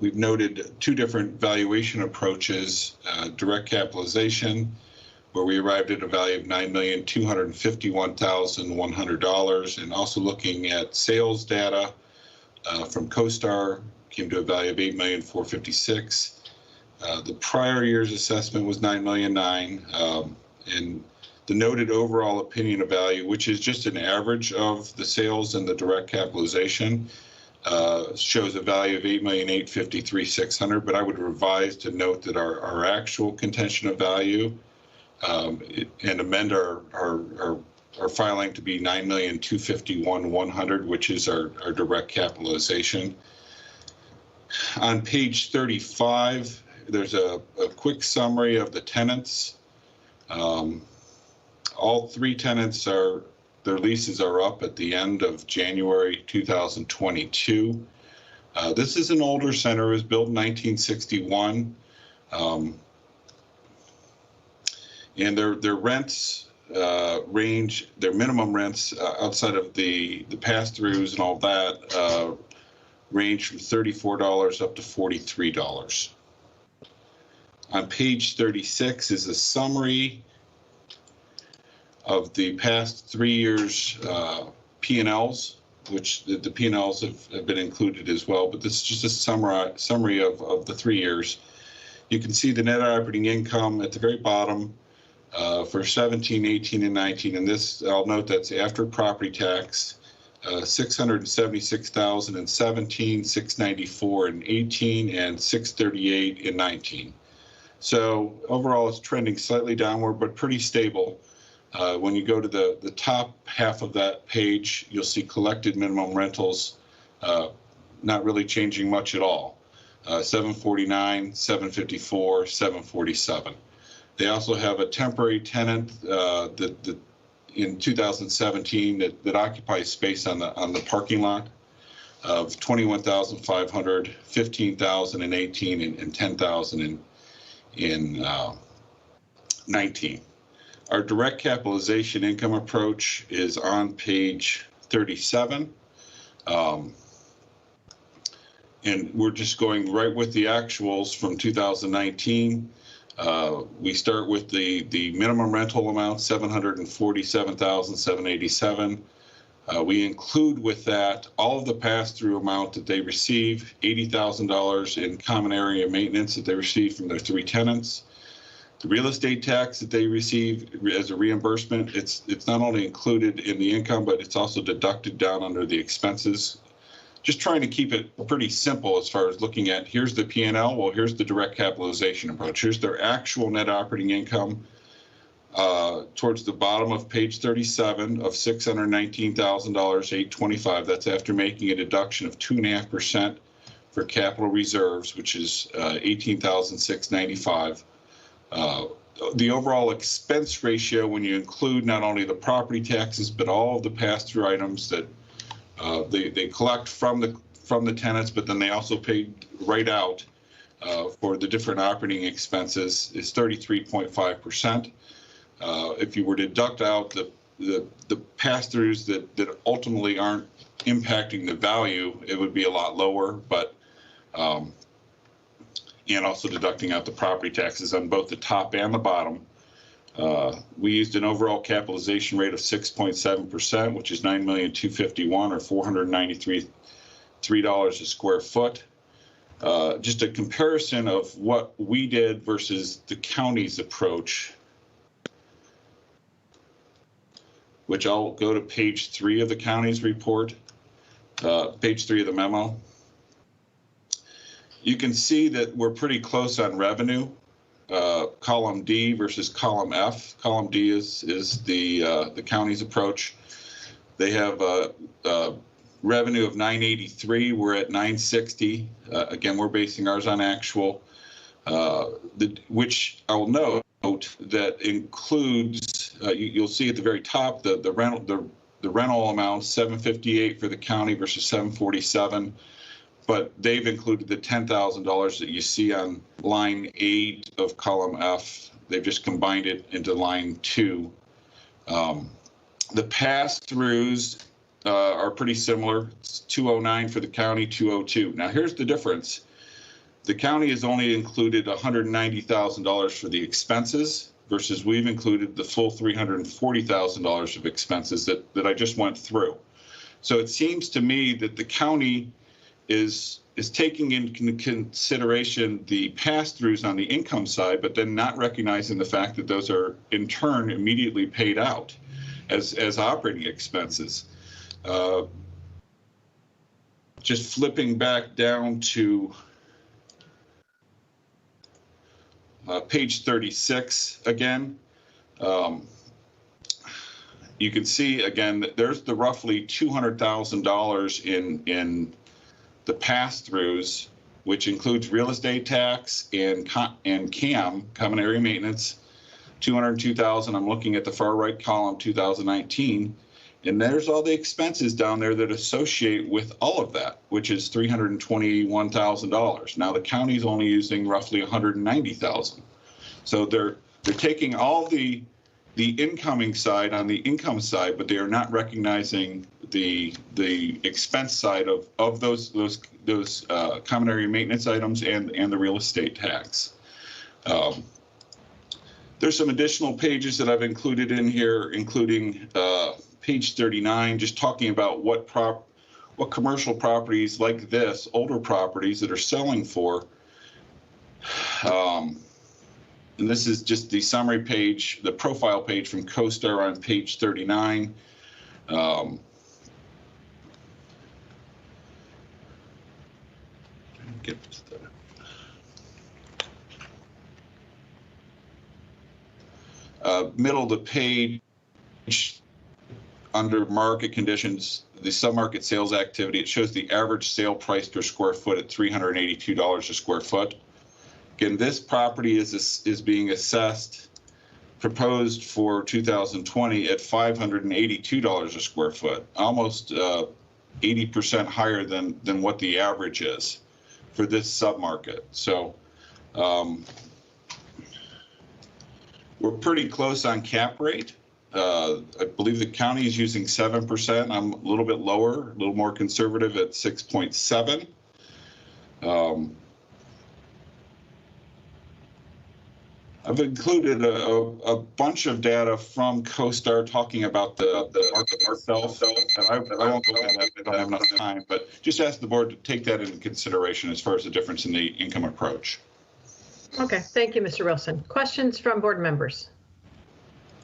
Speaker 13: noted 2 different valuation approaches, direct capitalization, where we arrived at a value of $9,251,100, and also looking at sales data from CoStar, came to a value of $8,456,000. The prior year's assessment was $9,009,000, and the noted overall opinion of value, which is just an average of the sales and the direct capitalization, shows a value of $8,853,600, but I would revise to note that our actual contention of value and amend our are filing to be $9,251,100, which is our direct capitalization. On page 35, there's a quick summary of the tenants. All three tenants their leases are up at the end of January 2022. This is an older center. It was built in 1961. And their rents range, their minimum rents outside of the pass-throughs and all that range from $34 up to $43. On page 36 is a summary of the past 3 years P&Ls, which the P&Ls have been included as well, but this is just a summary of the 3 years. You can see the net operating income at the very bottom for 17, 18, and 19, and this, I'll note that's after property tax, 676,000 in 17, 694 in 18, and 638 in 19. So overall, it's trending slightly downward, but pretty stable. When you go to the top half of that page, you'll see collected minimum rentals not really changing much at all. 749, 754, 747. They also have a temporary tenant that in 2017 that occupies space on the parking lot of 21,500, 15,000 in 18, and 10,000 in 19. Our direct capitalization income approach is on page 37. And we're just going right with the actuals from 2019. We start with the minimum rental amount, $747,787. We include with that all of the pass-through amount that they receive, $80,000 in common area maintenance that they receive from their three tenants. The real estate tax that they receive as a reimbursement, it's not only included in the income, but it's also deducted down under the expenses. Just trying to keep it pretty simple as far as looking at, here's the P&L, well, here's the direct capitalization approach. Here's their actual net operating income towards the bottom of page 37 of $619,825. That's after making a deduction of 2.5% for capital reserves, which is $18,695. The overall expense ratio, when you include not only the property taxes, but all of the pass-through items that they collect from the tenants, but then they also pay right out for the different operating expenses, is 33.5%. If you were to deduct out the pass-throughs that ultimately aren't impacting the value, it would be a lot lower, but and also deducting out the property taxes on both the top and the bottom. We used an overall capitalization rate of 6.7%, which is $9,251,000 or $493 a square foot. Just a comparison of what we did versus the county's approach, which I'll go to page 3 of the county's report, page 3 of the memo. You can see that we're pretty close on revenue. Column D versus column F. Column D is the county's approach. They have a revenue of 983. We're at 960. Again, we're basing ours on actual, which I'll note that includes. You'll see at the very top the rental amount, 758 for the county versus 747. But they've included the $10,000 that you see on line 8 of column F. They've just combined it into line 2. The pass-throughs are pretty similar. It's 209 for the county, 202. Now here's the difference. The county has only included $190,000 for the expenses versus we've included the full $340,000 of expenses that I just went through. So it seems to me that the county is taking into consideration the pass-throughs on the income side, but then not recognizing the fact that those are in turn immediately paid out as operating expenses. Just flipping back down to page 36 again. you can see again that there's the roughly $200,000 in the pass-throughs, which includes real estate tax and CAM, common area maintenance, 202,000. I'm looking at the far right column, 2019, and there's all the expenses down there that associate with all of that, which is $321,000. Now the county's only using roughly $190,000. So they're taking all the incoming side on the income side, but they are not recognizing the expense side of those common area maintenance items and the real estate tax. There's some additional pages that I've included in here, including page 39, just talking about what commercial properties like this, older properties that are selling for. And this is just the summary page, the profile page from CoStar on page 39. Get to the middle of the page, under market conditions, the submarket sales activity, it shows the average sale price per square foot at $382 a square foot. Again, this property is being assessed, proposed for 2020 at $582 a square foot, almost 80% higher than what the average is for this submarket. So we're pretty close on cap rate. I believe the county is using 7%. I'm a little bit lower, a little more conservative at 6.7. I've included a bunch of data from CoStar talking about the market itself. I won't go into that, I don't have enough time, but just ask the board to take that into consideration as far as the difference in the income approach.
Speaker 1: Okay, thank you, Mr. Wilson. Questions from board members?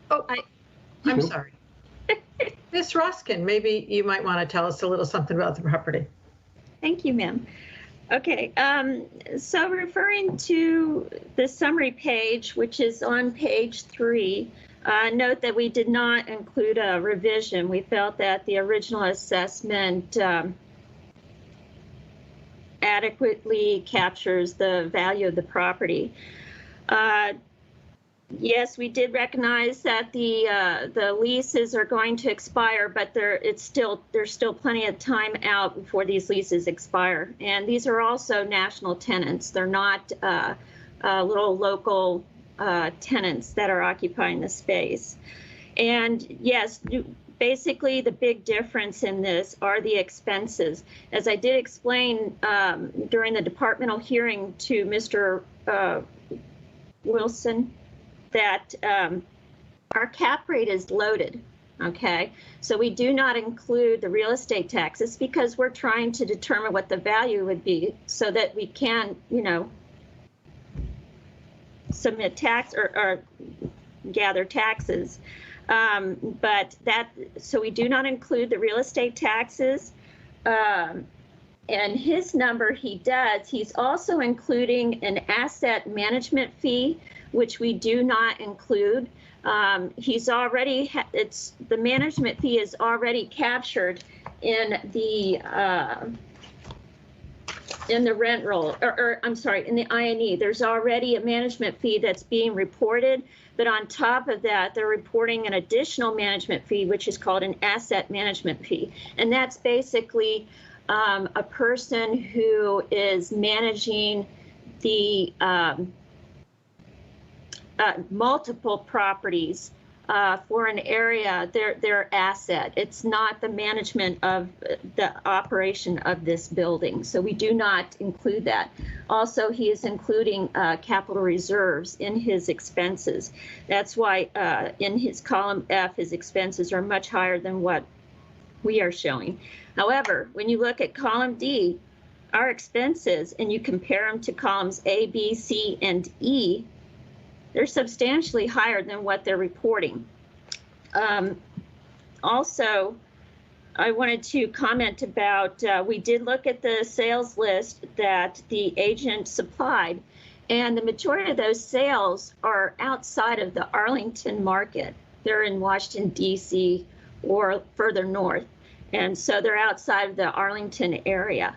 Speaker 1: Oh, I'm sorry. Ms. Roskin, maybe you might want to tell us a little something about the property.
Speaker 12: Thank you, ma'am. Okay, so referring to the summary page, which is on page 3, note that we did not include a revision. We felt that the original assessment adequately captures the value of the property. Yes, we did recognize that the leases are going to expire, but there's still plenty of time out before these leases expire. And these are also national tenants. They're not little local tenants that are occupying the space. And yes, basically the big difference in this are the expenses. As I did explain during the departmental hearing to Mr. Wilson, that our cap rate is loaded, okay? So we do not include the real estate taxes because we're trying to determine what the value would be so that we can, submit tax or gather taxes. So we do not include the real estate taxes. And his number he's also including an asset management fee, which we do not include. He's already, the management fee is already captured in the rent roll, or I'm sorry, in the INE. There's already a management fee that's being reported, but on top of that, they're reporting an additional management fee, which is called an asset management fee. And that's basically a person who is managing the multiple properties for an area, their asset. It's not the management of the operation of this building. So we do not include that. Also, he is including capital reserves in his expenses. That's why in his column F, his expenses are much higher than what we are showing. However, when you look at column D, our expenses, and you compare them to columns A, B, C, and E, they're substantially higher than what they're reporting. Also, I wanted to comment about, we did look at the sales list that the agent supplied, and the majority of those sales are outside of the Arlington market. they're in Washington, D.C. or further north. And so they're outside of the Arlington area.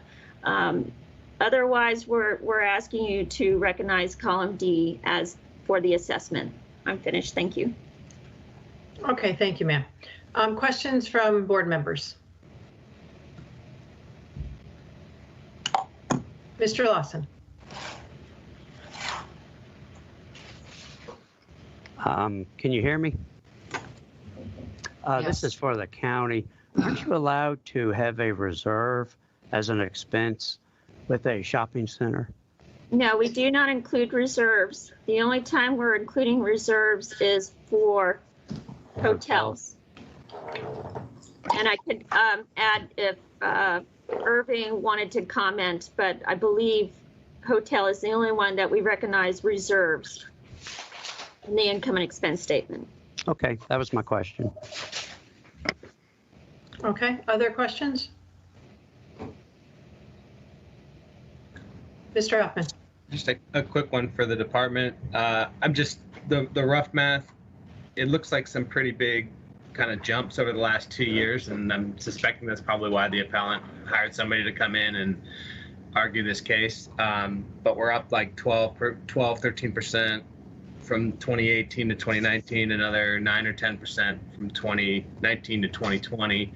Speaker 12: Otherwise, we're asking you to recognize column D as for the assessment. I'm finished. Thank you.
Speaker 1: Okay, thank you, ma'am. Questions from board members? Mr. Lawson.
Speaker 6: Can you hear me?
Speaker 10: Yes.
Speaker 6: This is for the county. Aren't you allowed to have a reserve as an expense with a shopping center?
Speaker 12: No, we do not include reserves. The only time we're including reserves is for hotels. And I could add if Irving wanted to comment, but I believe hotel is the only one that we recognize reserves in the income and expense statement.
Speaker 6: Okay, that was my question.
Speaker 1: Okay, other questions? Mr. Hoffman.
Speaker 7: Just a quick one for the department. I'm just, the rough math, it looks like some pretty big kind of jumps over the last 2 years, and I'm suspecting that's probably why the appellant hired somebody to come in and argue this case. But we're up like 13% from 2018 to 2019, another 9 or 10% from 2019 to 2020.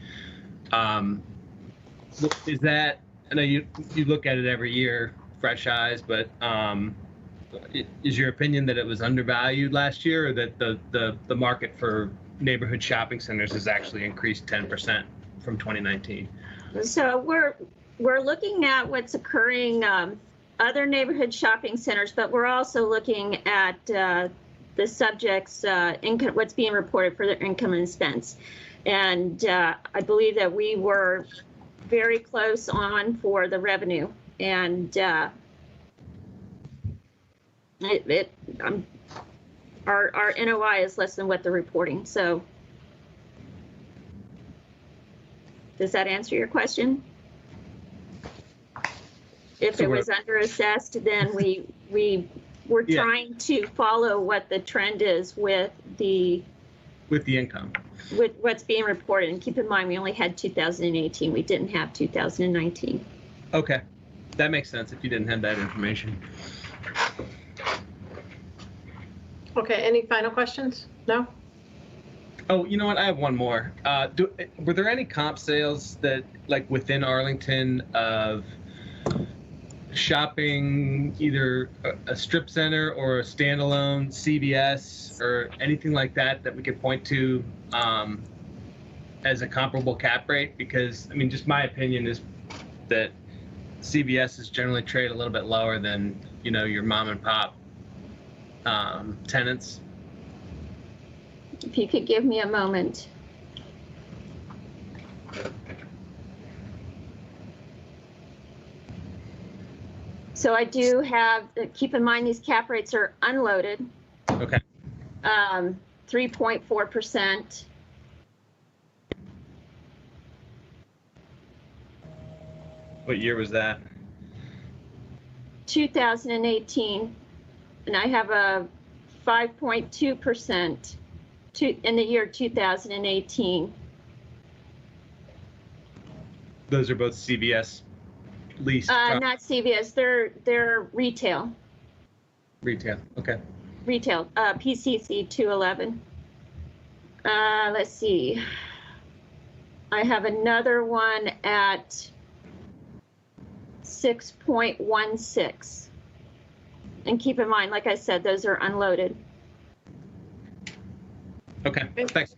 Speaker 7: Is that, I know you look at it every year, fresh eyes, but is your opinion that it was undervalued last year, or that the market for neighborhood shopping centers has actually increased 10% from 2019?
Speaker 12: So we're looking at what's occurring other neighborhood shopping centers, but we're also looking at the subjects income, what's being reported for their income and expense. And I believe that we were very close on for the revenue, and our NOI is less than what they're reporting. So does that answer your question? If it was underassessed, then we're trying to follow what the trend is with the
Speaker 7: income,
Speaker 12: with what's being reported. And keep in mind, we only had 2018. We didn't have 2019.
Speaker 7: Okay, that makes sense if you didn't have that information.
Speaker 1: Okay, any final questions? No?
Speaker 7: Oh, you know what? I have one more. Were there any comp sales that, like, within Arlington of shopping, either a strip center or a standalone CVS or anything like that we could point to as a comparable cap rate? Because, I mean, just my opinion is that CVS is generally traded a little bit lower than, you know, your mom and pop tenants.
Speaker 12: If you could give me a moment. So I do have, keep in mind, these cap rates are unloaded.
Speaker 7: Okay.
Speaker 12: 3.4%.
Speaker 7: What year was that?
Speaker 12: 2018. And I have a 5.2% in the year 2018.
Speaker 7: Those are both CVS leased.
Speaker 12: Not CVS, they're retail.
Speaker 7: Retail, okay.
Speaker 12: Retail, PCC 211. Let's see. I have another one at 6.16. And keep in mind, like I said, those are unloaded.
Speaker 7: Okay, thanks.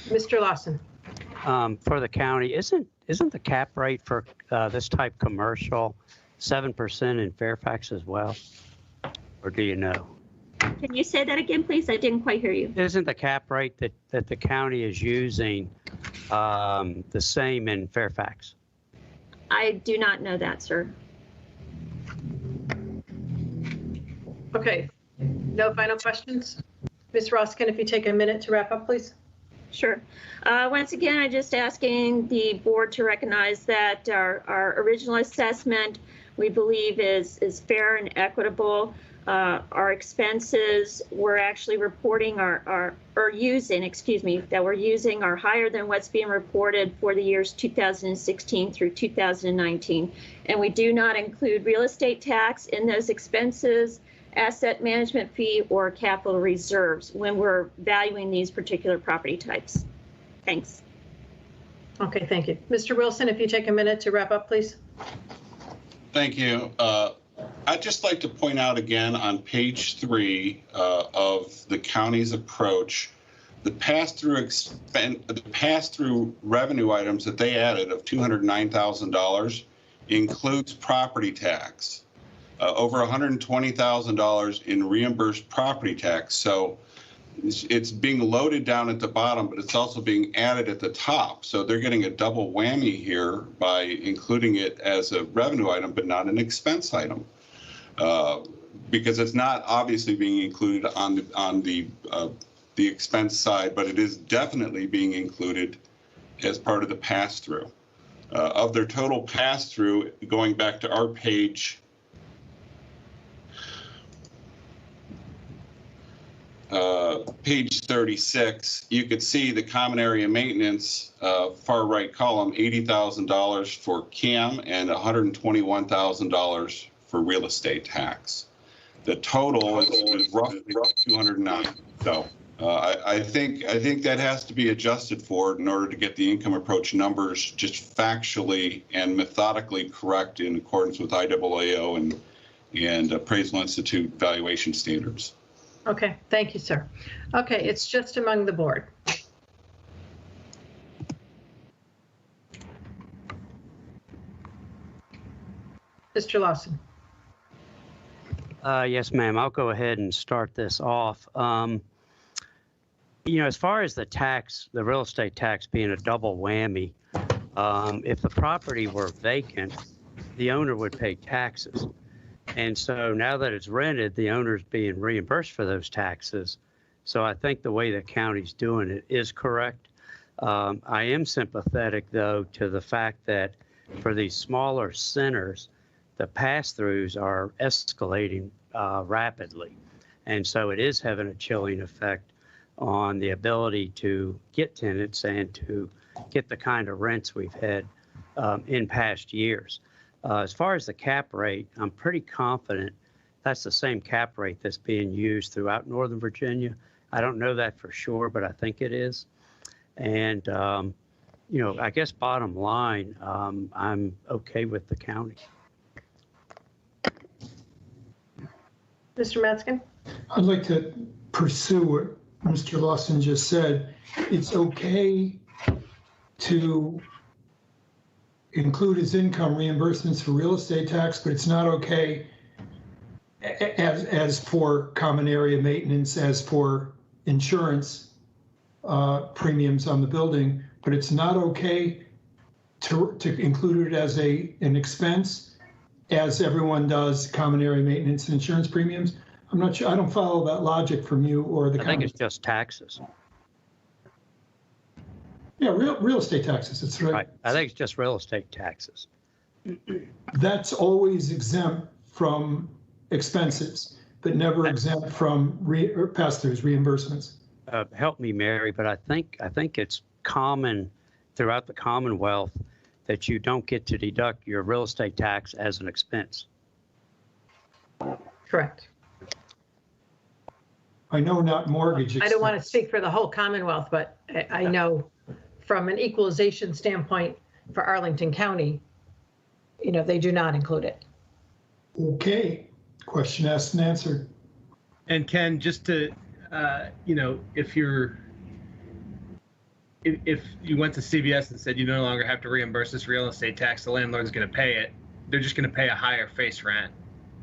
Speaker 1: Mr. Lawson.
Speaker 6: For the county, isn't the cap rate for this type commercial 7% in Fairfax as well? Or do you know?
Speaker 12: Can you say that again, please? I didn't quite hear you.
Speaker 6: Isn't the cap rate that the county is using the same in Fairfax?
Speaker 12: I do not know that, sir.
Speaker 1: Okay, no final questions? Ms. Roskin, if you take a minute to wrap up, please.
Speaker 12: Sure. Once again, I'm just asking the board to recognize that our original assessment we believe is fair and equitable. Our expenses we're actually reporting are using are higher than what's being reported for the years 2016 through 2019. And we do not include real estate tax in those expenses, asset management fee, or capital reserves when we're valuing these particular property types. Thanks.
Speaker 1: Okay, thank you. Mr. Wilson, if you take a minute to wrap up, please.
Speaker 13: Thank you. I'd just like to point out again on page 3 of the county's approach, the pass-through revenue items that they added of $209,000 includes property tax, over $120,000 in reimbursed property tax. So it's being loaded down at the bottom, but it's also being added at the top. So they're getting a double whammy here by including it as a revenue item, but not an expense item. Because it's not obviously being included on the expense side, but it is definitely being included as part of the pass-through. Of their total pass-through, going back to our page, page 36, you could see the common area maintenance, far right column, $80,000 for CAM and $121,000 for real estate tax. The total is roughly 209. So I think that has to be adjusted for in order to get the income approach numbers just factually and methodically correct in accordance with IAAO and Appraisal Institute valuation standards.
Speaker 1: Okay, thank you, sir. Okay, it's just among the board. Mr. Lawson.
Speaker 6: Yes, ma'am. I'll go ahead and start this off. You know, as far as the tax, the real estate tax being a double whammy, if the property were vacant, the owner would pay taxes. And so now that it's rented, the owner's being reimbursed for those taxes. So I think the way the county's doing it is correct. I am sympathetic, though, to the fact that for these smaller centers, the pass-throughs are escalating rapidly. And so it is having a chilling effect on the ability to get tenants and to get the kind of rents we've had in past years. As far as the cap rate, I'm pretty confident that's the same cap rate that's being used throughout Northern Virginia. I don't know that for sure, but I think it is. And, you know, I guess bottom line, I'm okay with the county.
Speaker 1: Mr. Matzkin?
Speaker 4: I'd like to pursue what Mr. Lawson just said. It's okay to include as income reimbursements for real estate tax, but it's not okay as for common area maintenance, as for insurance premiums on the building, but it's not okay to include it as an expense, as everyone does common area maintenance and insurance premiums. I'm not sure. I don't follow that logic from you or the county.
Speaker 6: I think it's just taxes.
Speaker 4: Yeah, real estate taxes. It's right.
Speaker 6: I think it's just real estate taxes.
Speaker 4: That's always exempt from expenses, but never exempt from pass-throughs, reimbursements.
Speaker 6: Help me, Mary, but I think it's common throughout the Commonwealth that you don't get to deduct your real estate tax as an expense.
Speaker 1: Correct.
Speaker 4: I know not mortgage expense.
Speaker 1: I don't want to speak for the whole Commonwealth, but I know from an equalization standpoint for Arlington County, you know, they do not include it.
Speaker 4: Okay, question asked and answered.
Speaker 7: And Ken, just to, you know, if you went to CVS and said you no longer have to reimburse this real estate tax, the landlord's going to pay it. They're just going to pay a higher face rent.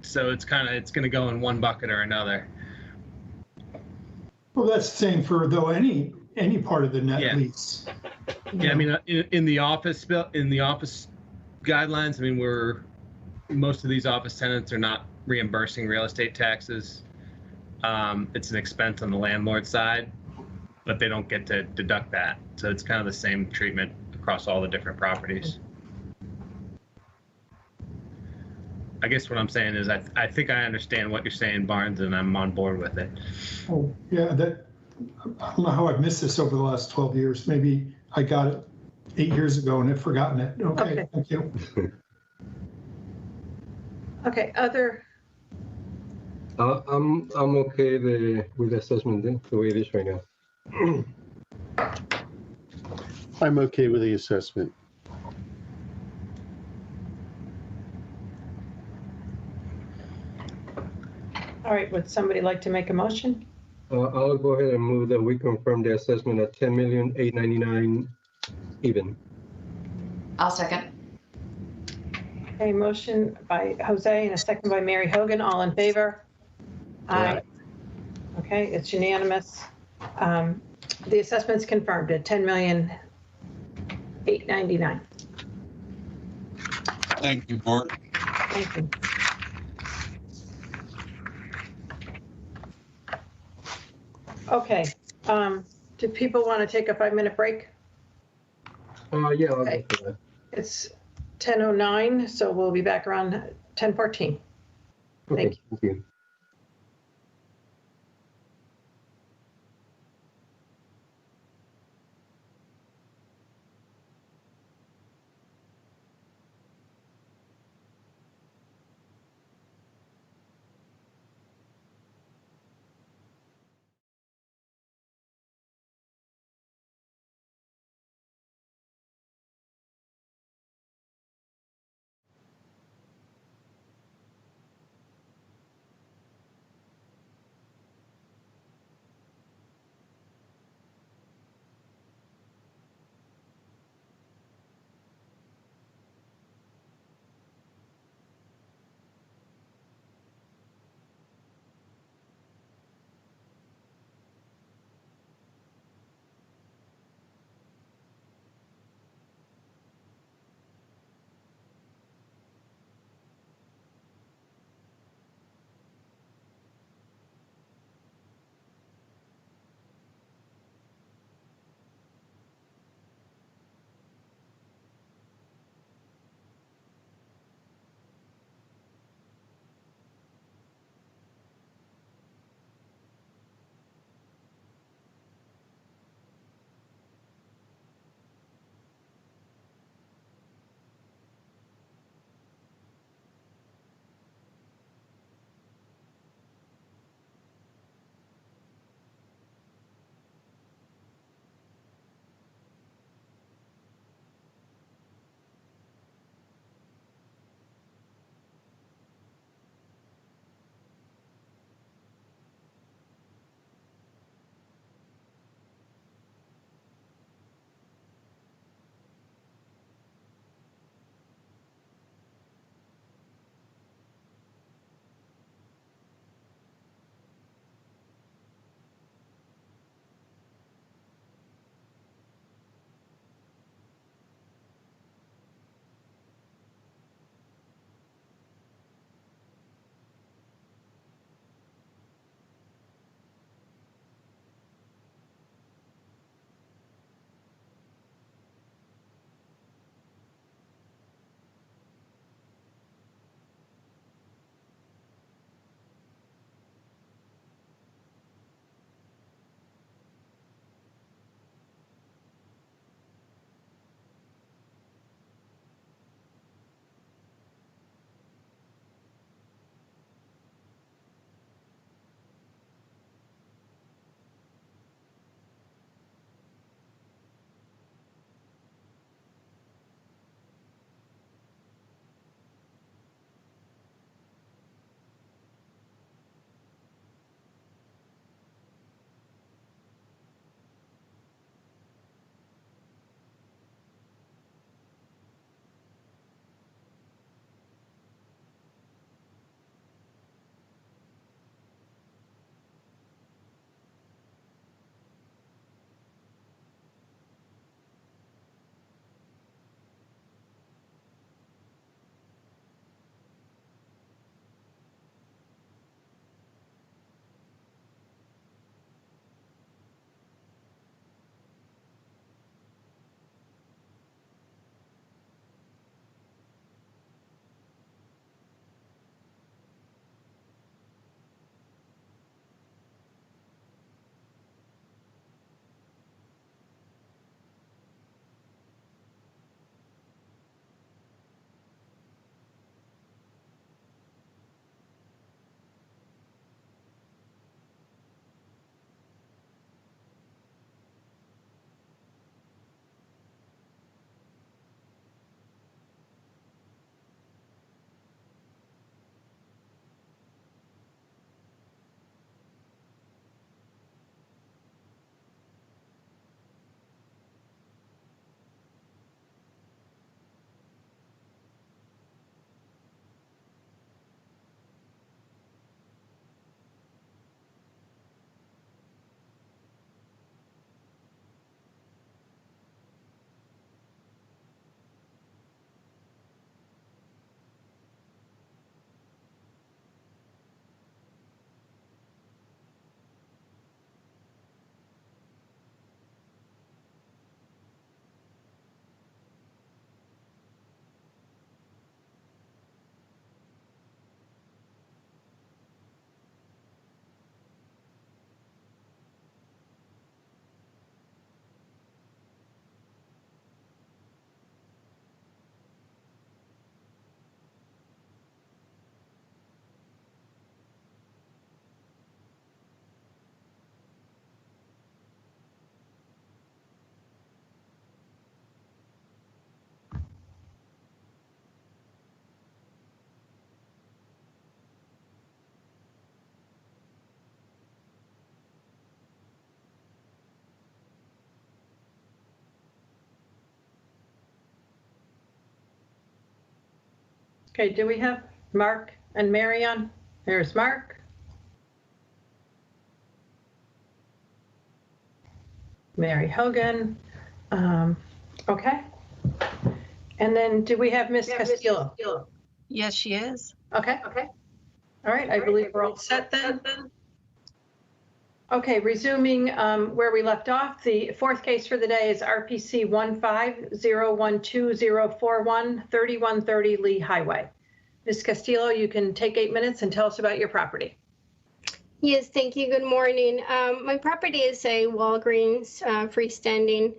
Speaker 7: So it's going to go in one bucket or another.
Speaker 4: Well, that's the same for any part of the net lease.
Speaker 7: Yeah, I mean, in the office guidelines, I mean, most of these office tenants are not reimbursing real estate taxes. It's an expense on the landlord side, but they don't get to deduct that. So it's kind of the same treatment across all the different properties. I guess what I'm saying is I think I understand what you're saying, Barnes, and I'm on board with it.
Speaker 4: Oh, yeah, I don't know how I've missed this over the last 12 years. Maybe I got it 8 years ago and have forgotten it. Okay,
Speaker 1: Okay.
Speaker 4: thank you.
Speaker 1: Okay, other,
Speaker 9: I'm okay with the assessment the way it is right now.
Speaker 8: I'm okay with the assessment.
Speaker 1: all right, would somebody like to make a motion?
Speaker 9: I'll go ahead and move that we confirm the assessment at 10,899,000 even.
Speaker 10: I'll second.
Speaker 1: A motion by Jose and a second by Mary Hogan, all in favor? Aye. Okay, it's unanimous. The assessment's confirmed at 10,899,000.
Speaker 13: Thank you, Board.
Speaker 1: Thank you. Okay, do people want to take a 5-minute break?
Speaker 9: Yeah, I'll
Speaker 1: Okay.
Speaker 9: go for that.
Speaker 1: It's 10:09, so we'll be back around 10:14.
Speaker 9: Okay,
Speaker 1: Thank you.
Speaker 9: thank you.
Speaker 1: Okay, do we have Mark and Mary on? There's Mark. Mary Hogan. Okay. And then do we have Miss Castillo?
Speaker 11: Yes, she is.
Speaker 1: Okay. All right, I believe we're all set then. Okay, resuming where we left off, the fourth case for the day is RPC 150124041, 3130 Lee Highway. Ms. Castillo, you can take 8 minutes and tell us about your property.
Speaker 14: Yes, thank you. Good morning. My property is a Walgreens freestanding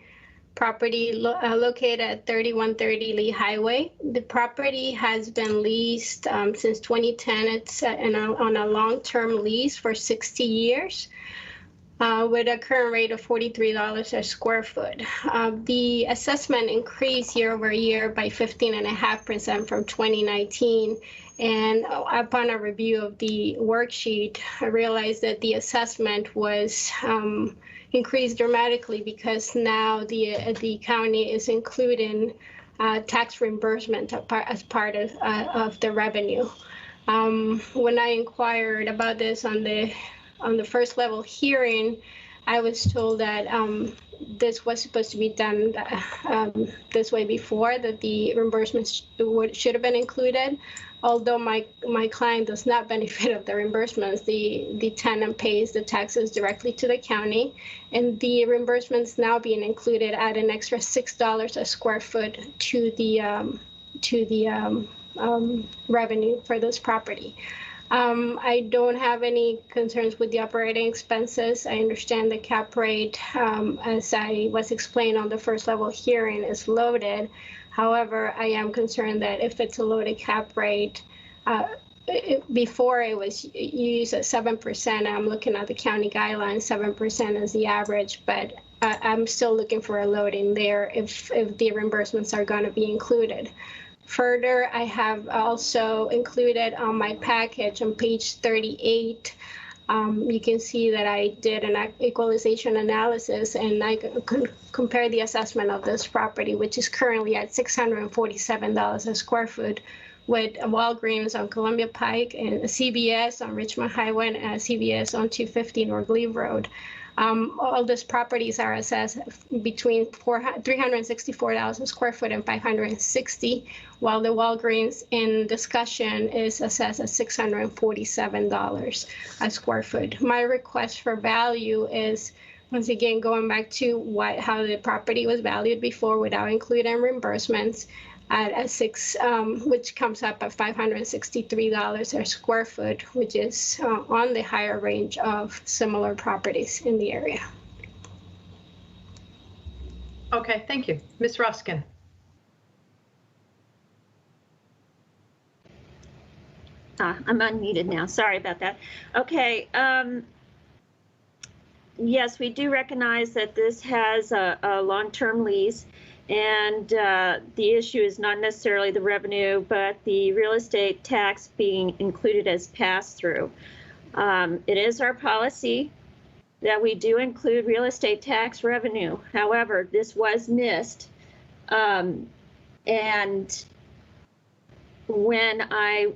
Speaker 14: property located at 3130 Lee Highway. The property has been leased since 2010. It's on a long-term lease for 60 years. With a current rate of $43 a square foot. The assessment increased year over year by 15.5% from 2019. And upon a review of the worksheet, I realized that the assessment was increased dramatically because now the county is including tax reimbursement as part of the revenue. When I inquired about this on the first level hearing, I was told that this was supposed to be done this way before, that the reimbursements should have been included. Although my client does not benefit of the reimbursements, the tenant pays the taxes directly to the county, and the reimbursements now being included add an extra $6 a square foot to the revenue for this property. I don't have any concerns with the operating expenses. I understand the cap rate, as I was explained on the first level hearing, is loaded. However, I am concerned that if it's a loaded cap rate, before it was used at 7%, I'm looking at the county guidelines, 7% is the average, but I'm still looking for a loading there if the reimbursements are going to be included. Further, I have also included on my package on page 38, you can see that I did an equalization analysis, and I compared the assessment of this property, which is currently at $647 a square foot, with a Walgreens on Columbia Pike and a CVS on Richmond Highway and a CVS on 250 North Lee Road. All these properties are assessed between $364 a square foot and $560, while the Walgreens in discussion is assessed at $647 a square foot. My request for value is, once again, going back to how the property was valued before without including reimbursements, at which comes up at $563 a square foot, which is on the higher range of similar properties in the area.
Speaker 1: Okay, thank you. Ms. Ruskin.
Speaker 12: I'm unmuted now. Sorry about that. Okay. Yes, we do recognize that this has a long-term lease. And the issue is not necessarily the revenue, but the real estate tax being included as pass-through. It is our policy that we do include real estate tax revenue. However, this was missed. And when I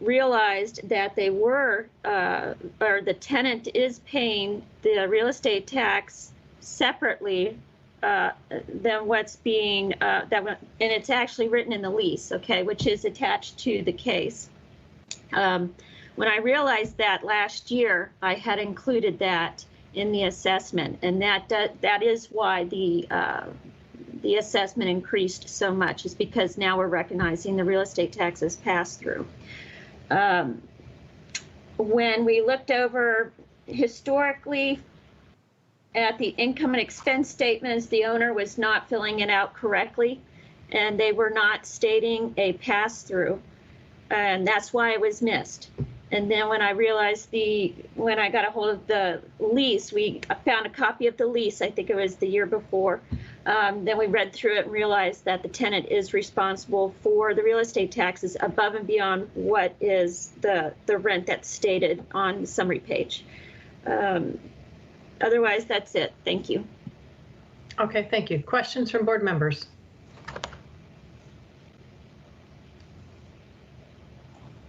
Speaker 12: realized that they were, or the tenant is paying the real estate tax separately than what's being, and it's actually written in the lease, okay, which is attached to the case. When I realized that last year, I had included that in the assessment, and that is why the assessment increased so much, is because now we're recognizing the real estate taxes pass through. When we looked over historically at the income and expense statements, the owner was not filling it out correctly, and they were not stating a pass-through, and that's why it was missed. And then when I realized when I got a hold of the lease, I found a copy of the lease, I think it was the year before. Then we read through it and realized that the tenant is responsible for the real estate taxes above and beyond what is the rent that's stated on the summary page. Otherwise, that's it. Thank you.
Speaker 1: Okay, thank you. Questions from board members?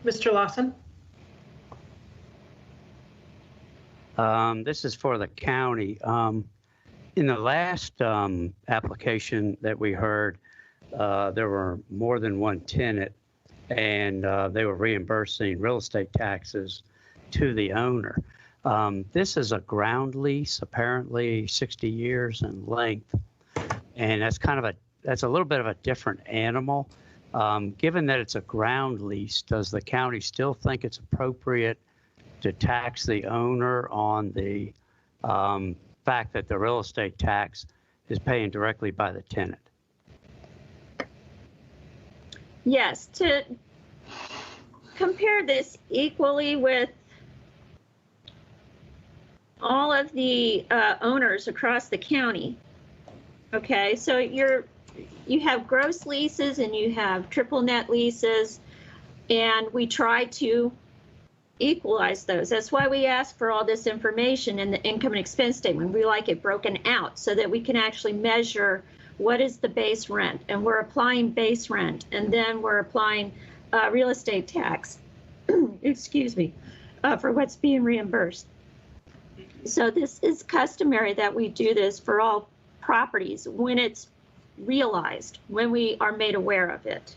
Speaker 1: Mr. Lawson?
Speaker 6: This is for the county. In the last application that we heard, there were more than one tenant, and they were reimbursing real estate taxes to the owner. This is a ground lease, apparently 60 years in length, and that's a little bit of a different animal. Given that it's a ground lease, does the county still think it's appropriate to tax the owner on the fact that the real estate tax is paying directly by the tenant?
Speaker 12: Yes, to compare this equally with all of the owners across the county. Okay, so you have gross leases and you have triple net leases, and we try to equalize those. That's why we ask for all this information in the income and expense statement. We like it broken out so that we can actually measure what is the base rent, and we're applying base rent, and then we're applying real estate tax, excuse me, for what's being reimbursed. So this is customary that we do this for all properties when it's realized, when we are made aware of it.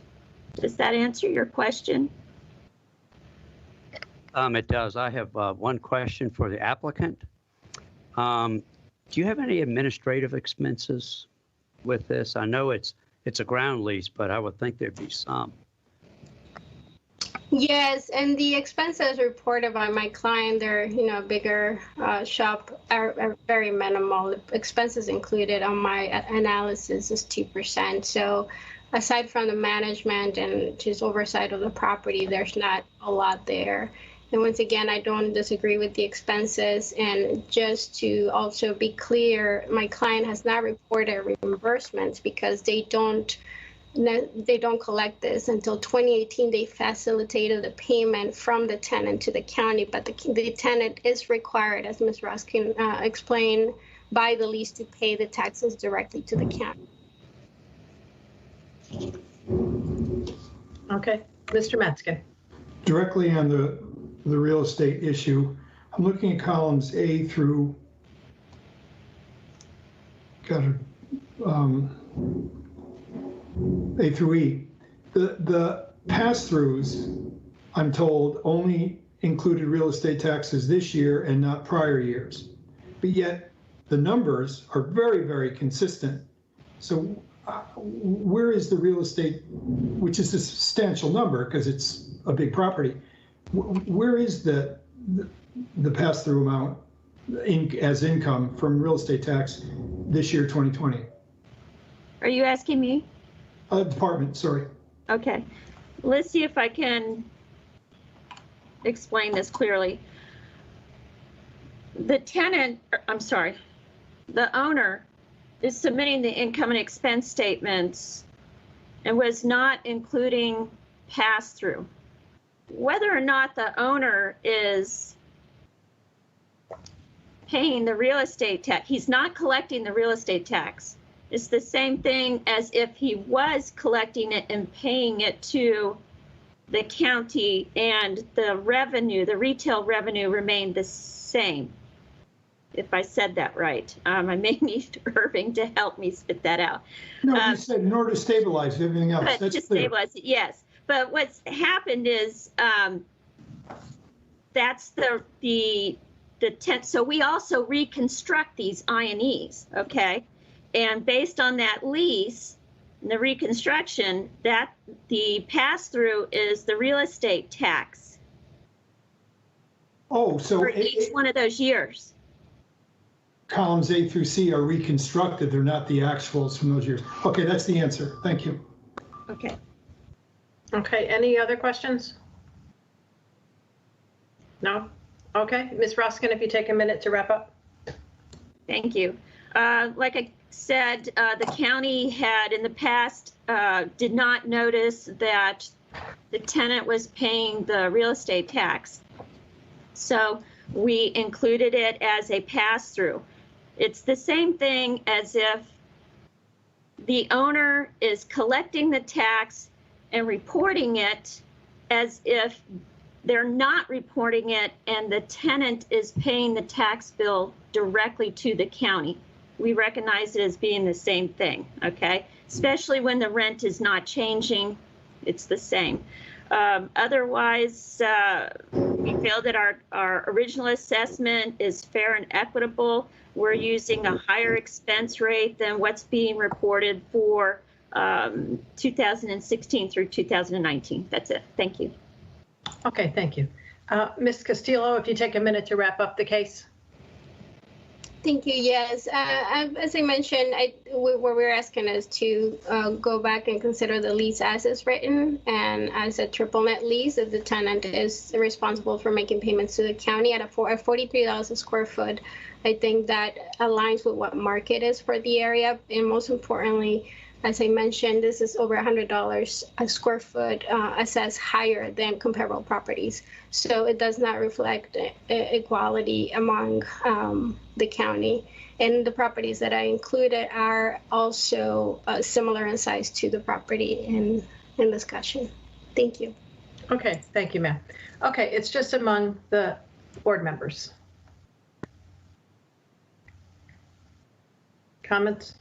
Speaker 12: Does that answer your question?
Speaker 6: It does. I have one question for the applicant. Do you have any administrative expenses with this? I know it's a ground lease, but I would think there'd be some.
Speaker 14: Yes, and the expenses reported by my client, their bigger shop, are very minimal. Expenses included on my analysis is 2%. So aside from the management and just oversight of the property, there's not a lot there. And once again, I don't disagree with the expenses. And just to also be clear, my client has not reported reimbursements because they don't collect this. Until 2018, they facilitated the payment from the tenant to the county, but the tenant is required, as Ms. Ruskin explained, by the lease to pay the taxes directly to the county.
Speaker 1: Okay, Mr. Metzger.
Speaker 4: Directly on the real estate issue, I'm looking at columns A through, A through E. The pass-throughs, I'm told, only included real estate taxes this year and not prior years. But yet the numbers are very, very consistent. So where is the real estate, which is a substantial number because it's a big property, where is the pass-through amount as income from real estate tax this year, 2020?
Speaker 12: Are you asking me?
Speaker 4: Department, sorry.
Speaker 12: Okay, let's see if I can explain this clearly. The owner is submitting the income and expense statements and was not including pass-through. Whether or not the owner is paying the real estate tax, he's not collecting the real estate tax. It's the same thing as if he was collecting it and paying it to the county, and the revenue, the retail revenue, remained the same. If I said that right. I may need Irving to help me spit that out.
Speaker 4: No, you said in order to stabilize everything else.
Speaker 12: But
Speaker 4: that's
Speaker 12: to
Speaker 4: clear.
Speaker 12: stabilize it, yes. But what's happened is that's the tent. So we also reconstruct these I&Es, okay? And based on that lease, the reconstruction, that the pass-through is the real estate tax.
Speaker 4: Oh, so
Speaker 12: for each one of those years.
Speaker 4: Columns A through C are reconstructed. They're not the actuals from those years. Okay, that's the answer. Thank you.
Speaker 12: Okay.
Speaker 1: Okay, any other questions? No? Okay, Ms. Ruskin, if you take a minute to wrap up.
Speaker 12: Thank you. Like I said, the county had in the past did not notice that the tenant was paying the real estate tax. So we included it as a pass-through. It's the same thing as if the owner is collecting the tax and reporting it as if they're not reporting it and the tenant is paying the tax bill directly to the county. We recognize it as being the same thing, okay? Especially when the rent is not changing, it's the same. Otherwise, we feel that our original assessment is fair and equitable. We're using a higher expense rate than what's being reported for 2016 through 2019. That's it. Thank you.
Speaker 1: Okay, thank you. Ms. Castillo, if you take a minute to wrap up the case.
Speaker 14: Thank you. Yes, as I mentioned, what we're asking is to go back and consider the lease as is written and as a triple net lease, if the tenant is responsible for making payments to the county at $43 a square foot. I think that aligns with what market is for the area, and most importantly, as I mentioned, this is over $100 a square foot, assessed higher than comparable properties. So it does not reflect equality among the county. And the properties that I included are also similar in size to the property in discussion. Thank you.
Speaker 1: Okay, thank you, ma'am. Okay, it's just among the board members. Comments?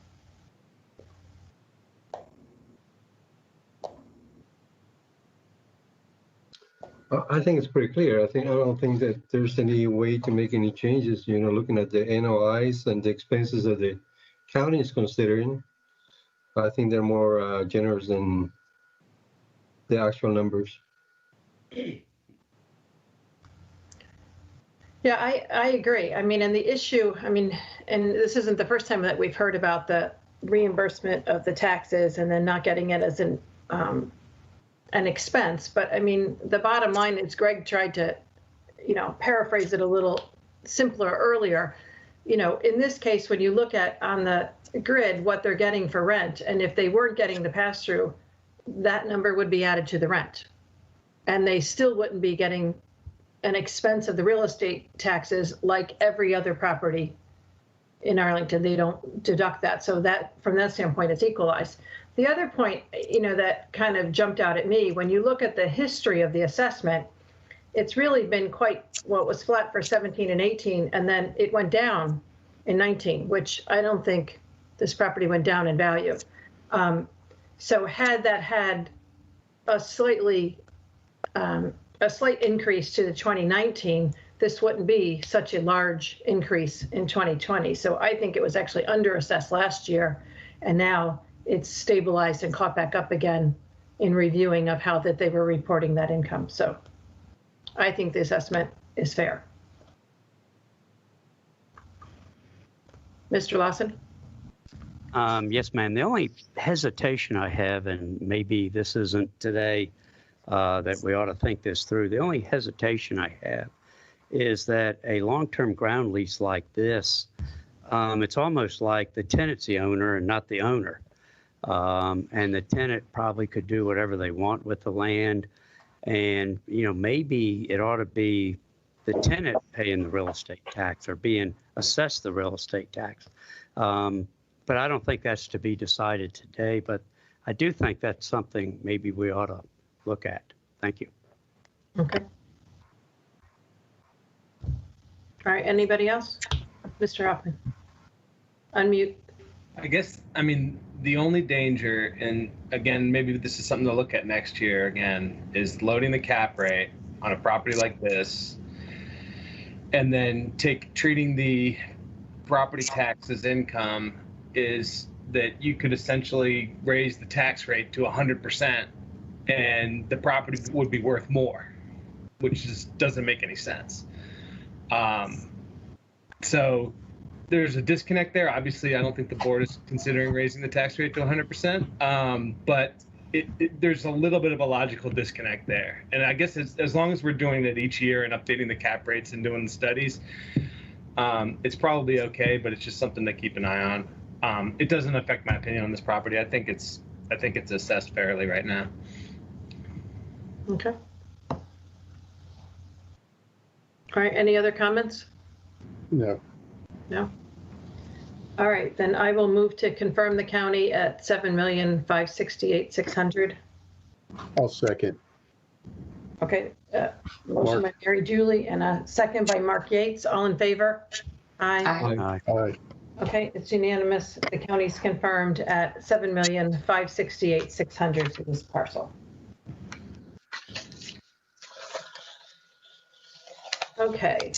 Speaker 9: I think it's pretty clear. I don't think that there's any way to make any changes, looking at the NOIs and the expenses that the county is considering. I think they're more generous than the actual numbers.
Speaker 1: Yeah, I agree. I mean, and the issue, and this isn't the first time that we've heard about the reimbursement of the taxes and then not getting it as an expense. But I mean, the bottom line is Greg tried to, paraphrase it a little simpler earlier. In this case, when you look at on the grid what they're getting for rent, and if they weren't getting the pass-through, that number would be added to the rent. And they still wouldn't be getting an expense of the real estate taxes like every other property in Arlington. They don't deduct that. So that, from that standpoint, it's equalized. The other point, that kind of jumped out at me, when you look at the history of the assessment, it's really been quite, well, it was flat for 17 and 18, and then it went down in 19, which I don't think this property went down in value. So had that had a slight increase to the 2019, this wouldn't be such a large increase in 2020. So I think it was actually underassessed last year, and now it's stabilized and caught back up again in reviewing of how that they were reporting that income. So I think the assessment is fair. Mr. Lawson?
Speaker 6: Yes, ma'am. The only hesitation I have, and maybe this isn't today that we ought to think this through, the only hesitation I have is that a long-term ground lease like this, it's almost like the tenant's the owner and not the owner. And the tenant probably could do whatever they want with the land. And, maybe it ought to be the tenant paying the real estate tax or being assessed the real estate tax. But I don't think that's to be decided today. But I do think that's something maybe we ought to look at. Thank you.
Speaker 1: Okay. All right, anybody else? Mr. Hoffman, unmute.
Speaker 7: I guess, the only danger, and again, maybe this is something to look at next year again, is loading the cap rate on a property like this, and then treating the property tax as income, is that you could essentially raise the tax rate to 100%, and the property would be worth more, which just doesn't make any sense. So there's a disconnect there. Obviously, I don't think the board is considering raising the tax rate to 100%, but there's a little bit of a logical disconnect there. And I guess as long as we're doing it each year and updating the cap rates and doing the studies, it's probably okay, but it's just something to keep an eye on. It doesn't affect my opinion on this property. I think it's assessed fairly right now.
Speaker 1: Okay. All right, any other comments?
Speaker 8: No.
Speaker 1: No? All right, then I will move to confirm the county at $7,568,600.
Speaker 8: I'll second.
Speaker 1: Okay, motion by Mary Julie and a second by Mark Yates. All in favor? Aye.
Speaker 10: Aye.
Speaker 6: Aye.
Speaker 1: Okay, it's unanimous. The county's confirmed at 7,568,600 for this parcel. Okay.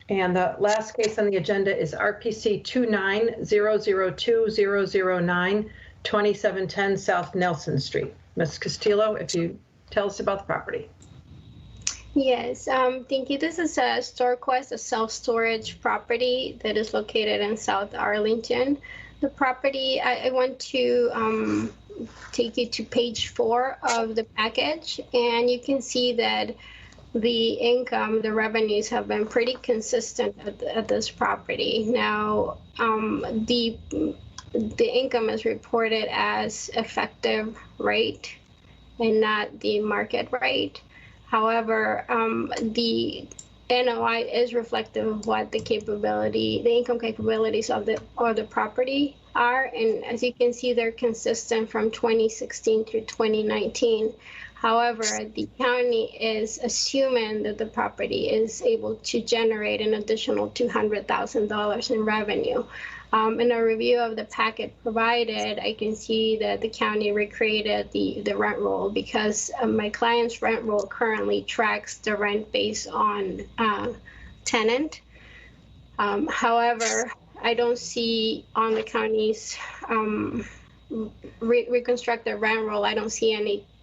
Speaker 1: And the last case on the agenda is RPC 290020009, 2710 South Nelson Street. Ms. Castillo, if you tell us about the property.
Speaker 14: Yes, thank you. This is a StoreQuest, a self-storage property that is located in South Arlington. The property, I want to take you to page 4 of the package, and you can see that the income, the revenues have been pretty consistent at this property. Now, the income is reported as effective rate and not the market rate. However, the NOI is reflective of what the income capabilities of the property are. And as you can see, they're consistent from 2016 through 2019. However, the county is assuming that the property is able to generate an additional $200,000 in revenue. In a review of the packet provided, I can see that the county recreated the rent roll because my client's rent roll currently tracks the rent based on tenant. However, I don't see on the county's reconstructed rent roll, I don't see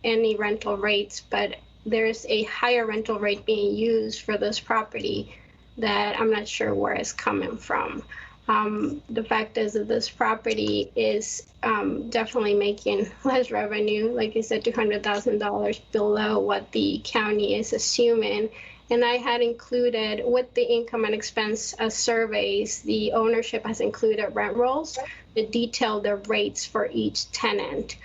Speaker 14: any rental rates, but there's a higher rental rate being used for this property that I'm not sure where it's coming from. The fact is that this property is definitely making less revenue, like I said, $200,000 below what the county is assuming. And I had included with the income and expense surveys, the ownership has included rent rolls that detail the rates for each tenant.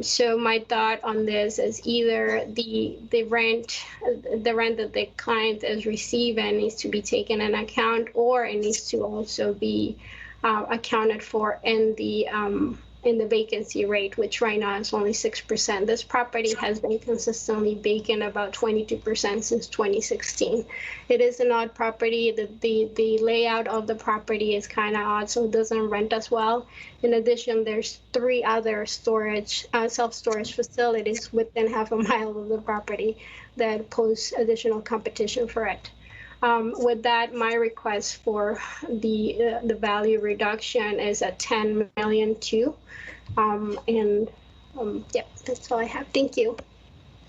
Speaker 14: So my thought on this is either the rent that the client is receiving needs to be taken into account, or it needs to also be accounted for in the vacancy rate, which right now is only 6%. This property has been consistently vacant about 22% since 2016. It is an odd property. The layout of the property is kind of odd, so it doesn't rent as well. In addition, there's 3 other self-storage facilities within half a mile of the property that pose additional competition for it. With that, my request for the value reduction is at $10 million too. Yeah, that's all I have. Thank you.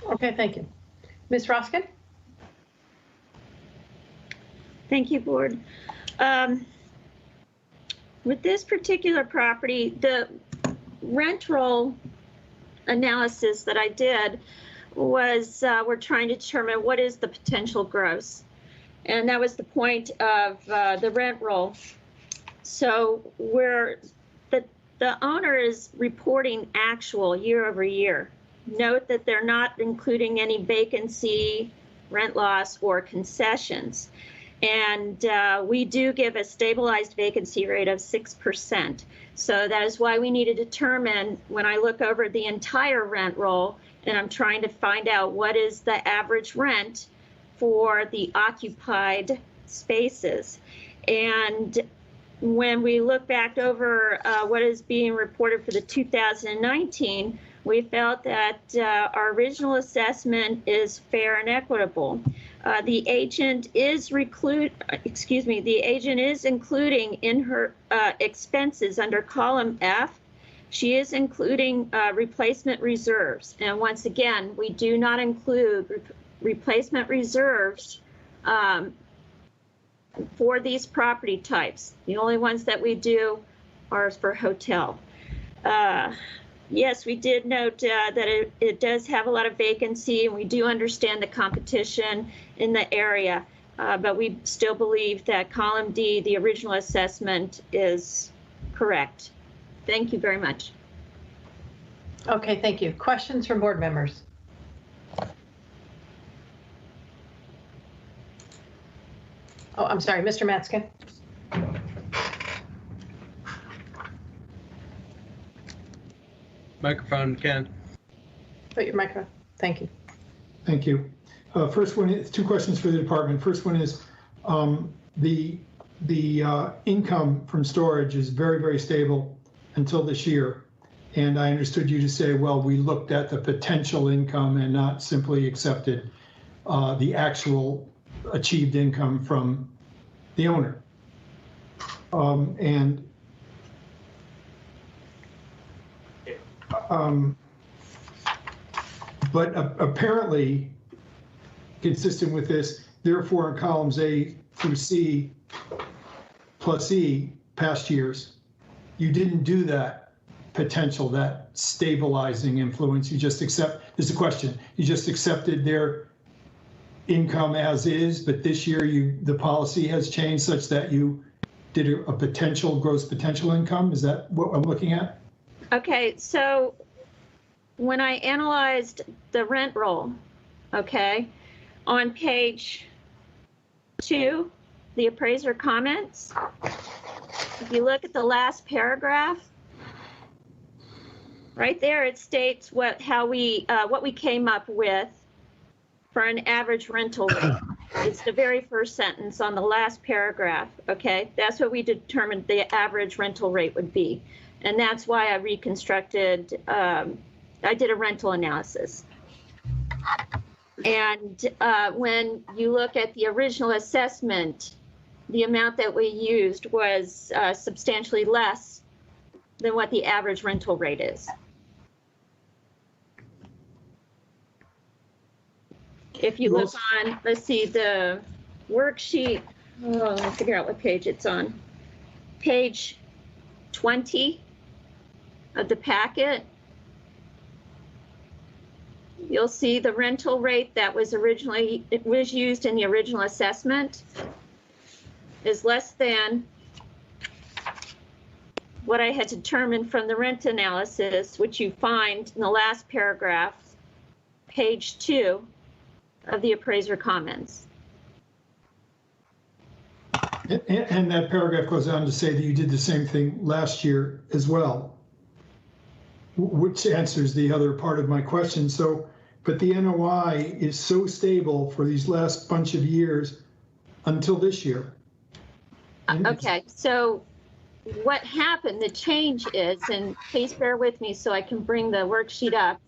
Speaker 1: Okay, thank you. Ms. Roskin?
Speaker 12: Thank you, Board. With this particular property, the rent roll analysis that I did was we're trying to determine what is the potential gross. And that was the point of the rent roll. So where the owner is reporting actual year over year. Note that they're not including any vacancy, rent loss, or concessions. And we do give a stabilized vacancy rate of 6%. So that is why we need to determine, when I look over the entire rent roll, and I'm trying to find out what is the average rent for the occupied spaces. And when we look back over what is being reported for the 2019, we felt that our original assessment is fair and equitable. The agent is including in her expenses under column F. She is including replacement reserves. And once again, we do not include replacement reserves for these property types. The only ones that we do are for hotel. Yes, we did note that it does have a lot of vacancy, and we do understand the competition in the area, but we still believe that column D, the original assessment, is correct. Thank you very much.
Speaker 1: Okay, thank you. Questions from board members? Oh, I'm sorry, Mr. Matzkin.
Speaker 7: Microphone, Ken.
Speaker 1: Put your microphone. Thank you.
Speaker 4: Thank you. First one is 2 questions for the department. First one is the income from storage is very, very stable until this year. And I understood you to say, well, we looked at the potential income and not simply accepted the actual achieved income from the owner. But apparently, consistent with this, therefore in columns A through C plus E, past years, you didn't do that potential, that stabilizing influence. You just this is a question, you just accepted their income as is, but this year the policy has changed such that you did a potential, gross potential income? Is that what I'm looking at?
Speaker 12: Okay, so when I analyzed the rent roll, okay, on page 2, the appraiser comments, if you look at the last paragraph, right there it states what we came up with for an average rental rate. It's the very first sentence on the last paragraph, okay? That's what we determined the average rental rate would be. And that's why I reconstructed, I did a rental analysis. And when you look at the original assessment, the amount that we used was substantially less than what the average rental rate is. If you look on, let's see, the worksheet, let me figure out what page it's on. Page 20 of the packet, you'll see the rental rate that was used in the original assessment is less than what I had determined from the rent analysis, which you find in the last paragraph, page 2 of the appraiser comments.
Speaker 4: And that paragraph goes on to say that you did the same thing last year as well, which answers the other part of my question. So, but the NOI is so stable for these last bunch of years until this year.
Speaker 12: Okay, so what happened, the change is, and please bear with me so I can bring the worksheet up.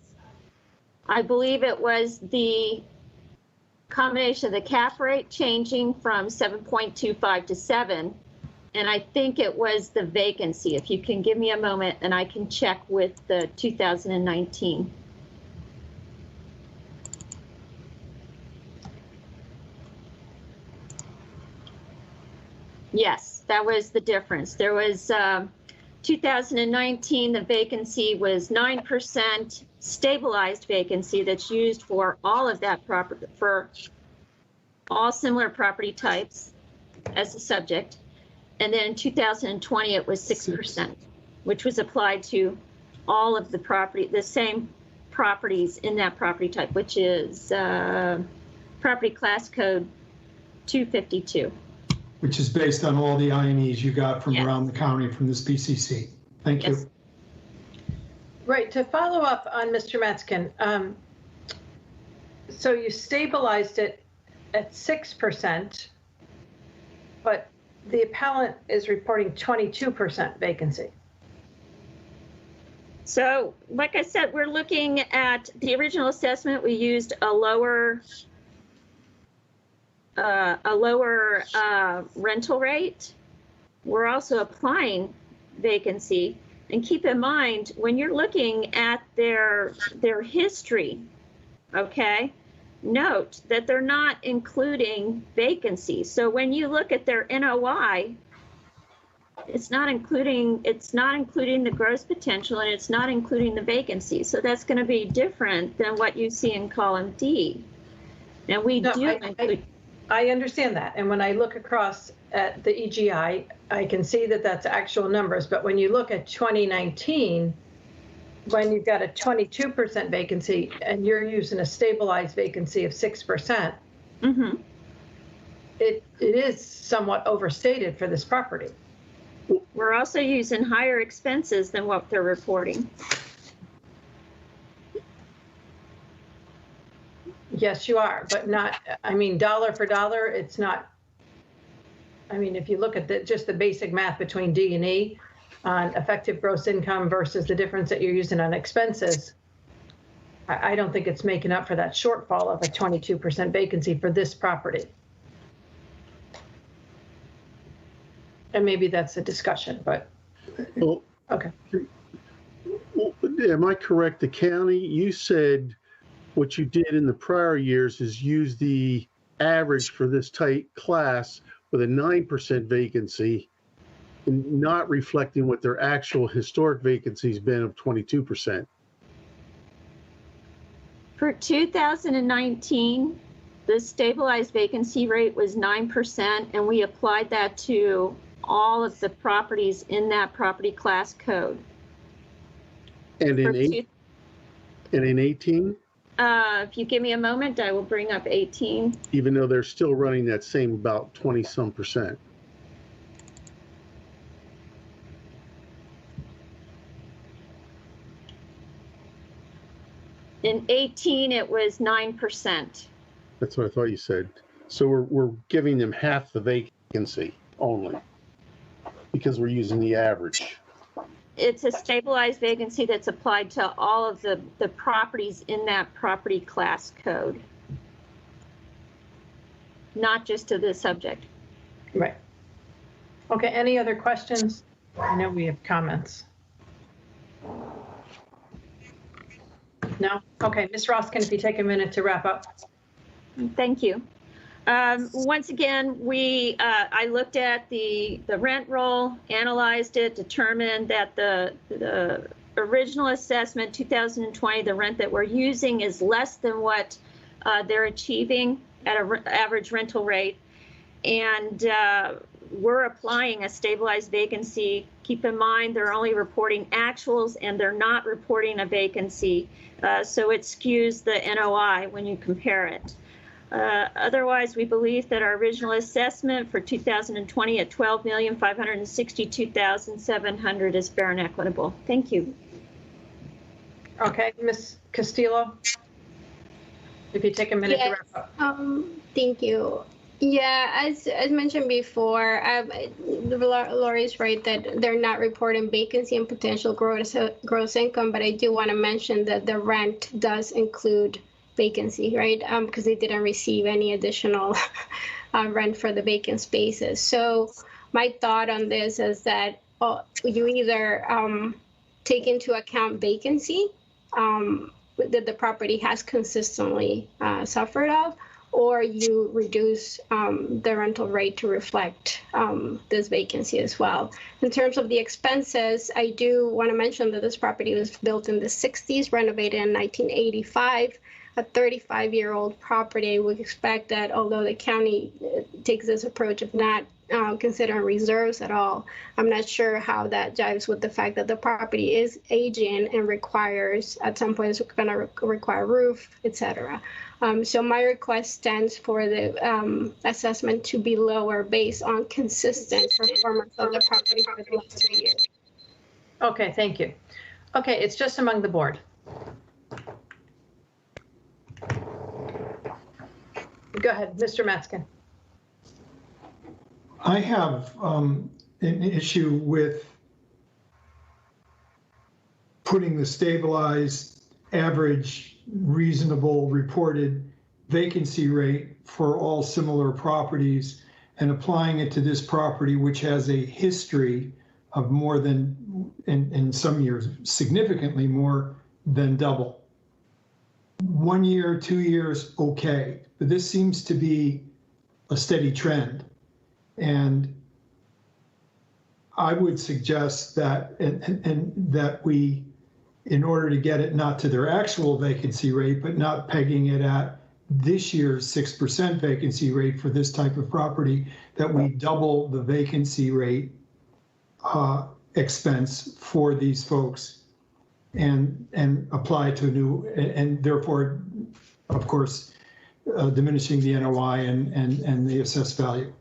Speaker 12: I believe it was the combination of the cap rate changing from 7.25 to 7, and I think it was the vacancy. If you can give me a moment and I can check with the 2019. Yes, that was the difference. There was 2019, the vacancy was 9%, stabilized vacancy that's used for all of that property, for all similar property types as the subject. And then in 2020, it was 6%, which was applied to all of the property, the same properties in that property type, which is property class code 252.
Speaker 4: Which is based on all the INEs you got from around the county from this BCC. Thank you.
Speaker 1: Right, to follow up on Mr. Metzkin, so you stabilized it at 6%, but the appellant is reporting 22% vacancy.
Speaker 12: So, like I said, we're looking at the original assessment. We used a lower rental rate. We're also applying vacancy. And keep in mind, when you're looking at their history, okay, note that they're not including vacancy. So when you look at their NOI, it's not including the gross potential, and it's not including the vacancy. So that's going to be different than what you see in column D. And we
Speaker 1: I understand that. And when I look across at the EGI, I can see that that's actual numbers. But when you look at 2019, when you've got a 22% vacancy and you're using a stabilized vacancy of 6%, it is somewhat overstated for this property.
Speaker 12: We're also using higher expenses than what they're reporting.
Speaker 1: Yes, you are, but not, I mean, dollar for dollar, it's not. I mean, if you look at just the basic math between D and E on effective gross income versus the difference that you're using on expenses, I don't think it's making up for that shortfall of a 22% vacancy for this property. And maybe that's a discussion, but
Speaker 8: Well,
Speaker 1: okay.
Speaker 8: well, am I correct? The county, you said what you did in the prior years is use the average for this tight class with a 9% vacancy and not reflecting what their actual historic vacancy's been of 22%.
Speaker 12: For 2019, the stabilized vacancy rate was 9%, and we applied that to all of the properties in that property class code.
Speaker 8: And in 18,
Speaker 12: If you give me a moment, I will bring up 18.
Speaker 8: even though they're still running that same about 20-some%.
Speaker 12: In 18, it was 9%.
Speaker 8: That's what I thought you said. So we're giving them half the vacancy only because we're using the average.
Speaker 12: It's a stabilized vacancy that's applied to all of the properties in that property class code, not just to this subject.
Speaker 1: Right. Okay, any other questions? I know we have comments. No? Okay, Ms. Roskin, if you take a minute to wrap up.
Speaker 12: Thank you. Once again, I looked at the rent roll, analyzed it, determined that the original assessment, 2020, the rent that we're using is less than what they're achieving at an average rental rate. And we're applying a stabilized vacancy. Keep in mind, they're only reporting actuals and they're not reporting a vacancy. So it skews the NOI when you compare it. Otherwise, we believe that our original assessment for 2020 at $12,562,700 is fair and equitable. Thank you.
Speaker 1: Okay, Ms. Castillo, if you take a minute to wrap up.
Speaker 14: Thank you. Yeah, as mentioned before, Lori's right that they're not reporting vacancy and potential gross income, but I do want to mention that the rent does include vacancy, right? Because they didn't receive any additional rent for the vacant spaces. So my thought on this is that you either take into account vacancy that the property has consistently suffered of, or you reduce the rental rate to reflect this vacancy as well. In terms of the expenses, I do want to mention that this property was built in the 60s, renovated in 1985. A 35-year-old property. We expect that although the county takes this approach of not considering reserves at all, I'm not sure how that jives with the fact that the property is aging and requires, at some point, it's going to require roof, etc. So my request stands for the assessment to be lower based on consistent performance of the property for the last 3 years.
Speaker 1: Okay, thank you. Okay, it's just among the board. Go ahead, Mr. Metzgen.
Speaker 4: I have an issue with putting the stabilized, average, reasonable reported vacancy rate for all similar properties and applying it to this property, which has a history of more than, in some years, significantly more than double. 1 year, 2 years, okay, but this seems to be a steady trend. And I would suggest that, and that we, in order to get it not to their actual vacancy rate, but not pegging it at this year's 6% vacancy rate for this type of property, that we double the vacancy rate expense for these folks and apply to a new, and therefore, of course, diminishing the NOI and the assessed value.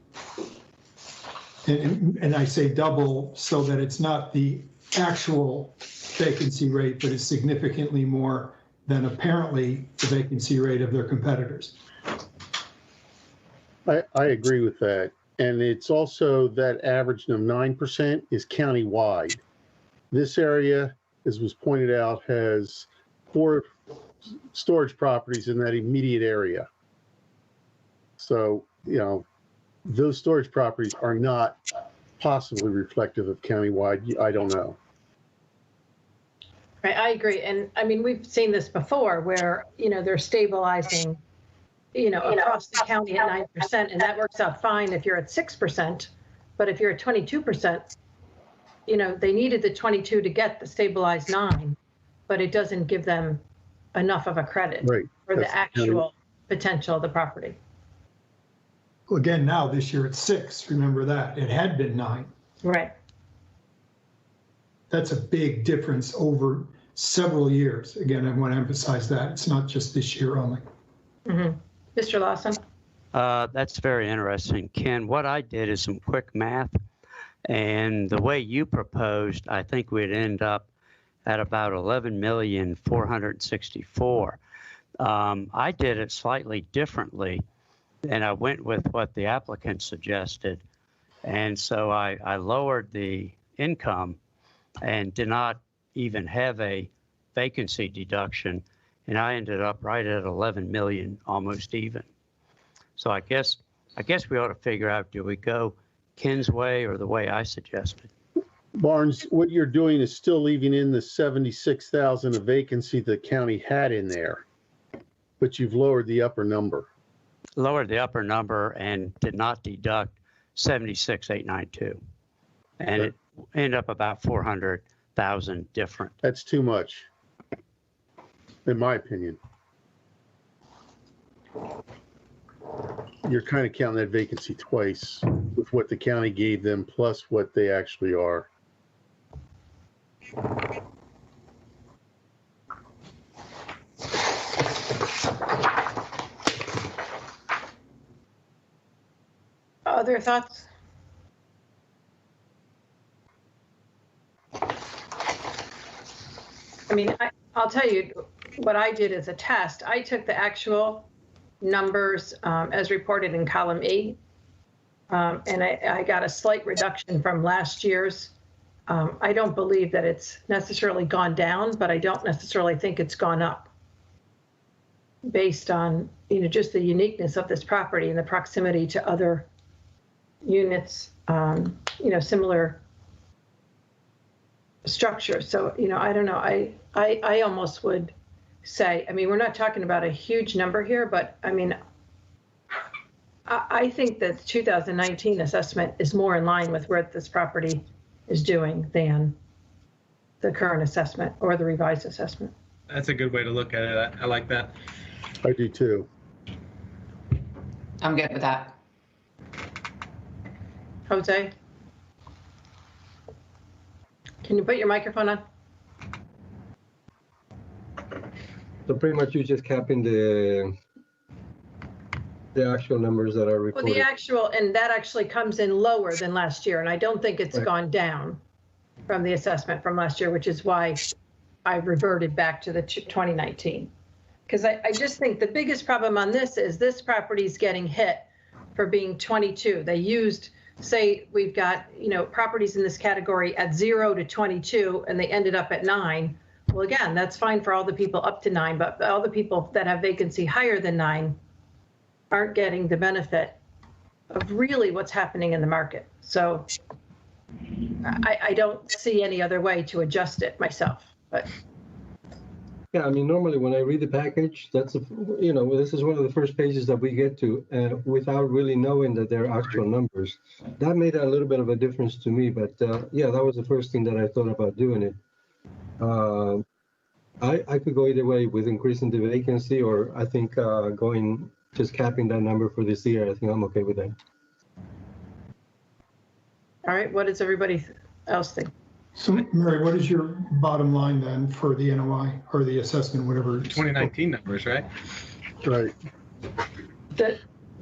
Speaker 4: And I say double so that it's not the actual vacancy rate, but is significantly more than apparently the vacancy rate of their competitors.
Speaker 8: I agree with that. And it's also that average of 9% is countywide. This area, as was pointed out, has 4 storage properties in that immediate area. So, you know, those storage properties are not possibly reflective of countywide. I don't know.
Speaker 1: Right, I agree. And I mean, we've seen this before where, you know, they're stabilizing, you know, across the county at 9%, and that works out fine if you're at 6%. But if you're at 22%, you know, they needed the 22 to get the stabilized 9, but it doesn't give them enough of a credit for the actual potential of the property.
Speaker 4: Well, again, now this year it's 6. Remember that. It had been 9.
Speaker 1: Right.
Speaker 4: That's a big difference over several years. Again, I want to emphasize that. It's not just this year only.
Speaker 1: Mm-hmm. Mr. Lawson?
Speaker 6: That's very interesting. Ken, what I did is some quick math, and the way you proposed, I think we'd end up at about 11,464,000. I did it slightly differently, and I went with what the applicant suggested. And so I lowered the income and did not even have a vacancy deduction, and I ended up right at 11 million, almost even. So I guess we ought to figure out, do we go Ken's way or the way I suggested?
Speaker 8: Barnes, what you're doing is still leaving in the 76,000 of vacancy the county had in there, but you've lowered the upper number.
Speaker 6: Lowered the upper number and did not deduct 76,892, and it ended up about 400,000 different.
Speaker 8: That's too much, in my opinion. You're kind of counting that vacancy twice with what the county gave them plus what they actually are.
Speaker 1: Other thoughts? I mean, I'll tell you what I did as a test. I took the actual numbers as reported in column E, and I got a slight reduction from last year's. I don't believe that it's necessarily gone down, but I don't necessarily think it's gone up based on, you know, just the uniqueness of this property and the proximity to other units, you know, similar structure. So, you know, I don't know. I almost would say, I mean, we're not talking about a huge number here, but I mean, I think that the 2019 assessment is more in line with where this property is doing than the current assessment or the revised assessment.
Speaker 7: That's a good way to look at it. I like that.
Speaker 8: I do too.
Speaker 10: I'm good with that.
Speaker 1: Jose? Can you put your microphone on?
Speaker 9: So pretty much you're just capping the actual numbers that are reported.
Speaker 1: Well, the actual, and that actually comes in lower than last year, and I don't think it's gone down from the assessment from last year, which is why I reverted back to the 2019. Because I just think the biggest problem on this is this property is getting hit for being 22. They used, say we've got, you know, properties in this category at 0 to 22, and they ended up at 9. Well, again, that's fine for all the people up to 9, but all the people that have vacancy higher than 9 aren't getting the benefit of really what's happening in the market. So I don't see any other way to adjust it myself, but.
Speaker 9: Yeah, I mean, normally when I read the package, that's, you know, this is one of the first pages that we get to without really knowing that they're actual numbers. That made a little bit of a difference to me, but yeah, that was the first thing that I thought about doing it. I could go either way with increasing the vacancy, or I think going, just capping that number for this year. I think I'm okay with that.
Speaker 1: All right, what does everybody else think?
Speaker 4: So, Mary, what is your bottom line then for the NOI or the assessment, whatever?
Speaker 7: 2019 numbers, right?
Speaker 8: Right.
Speaker 1: The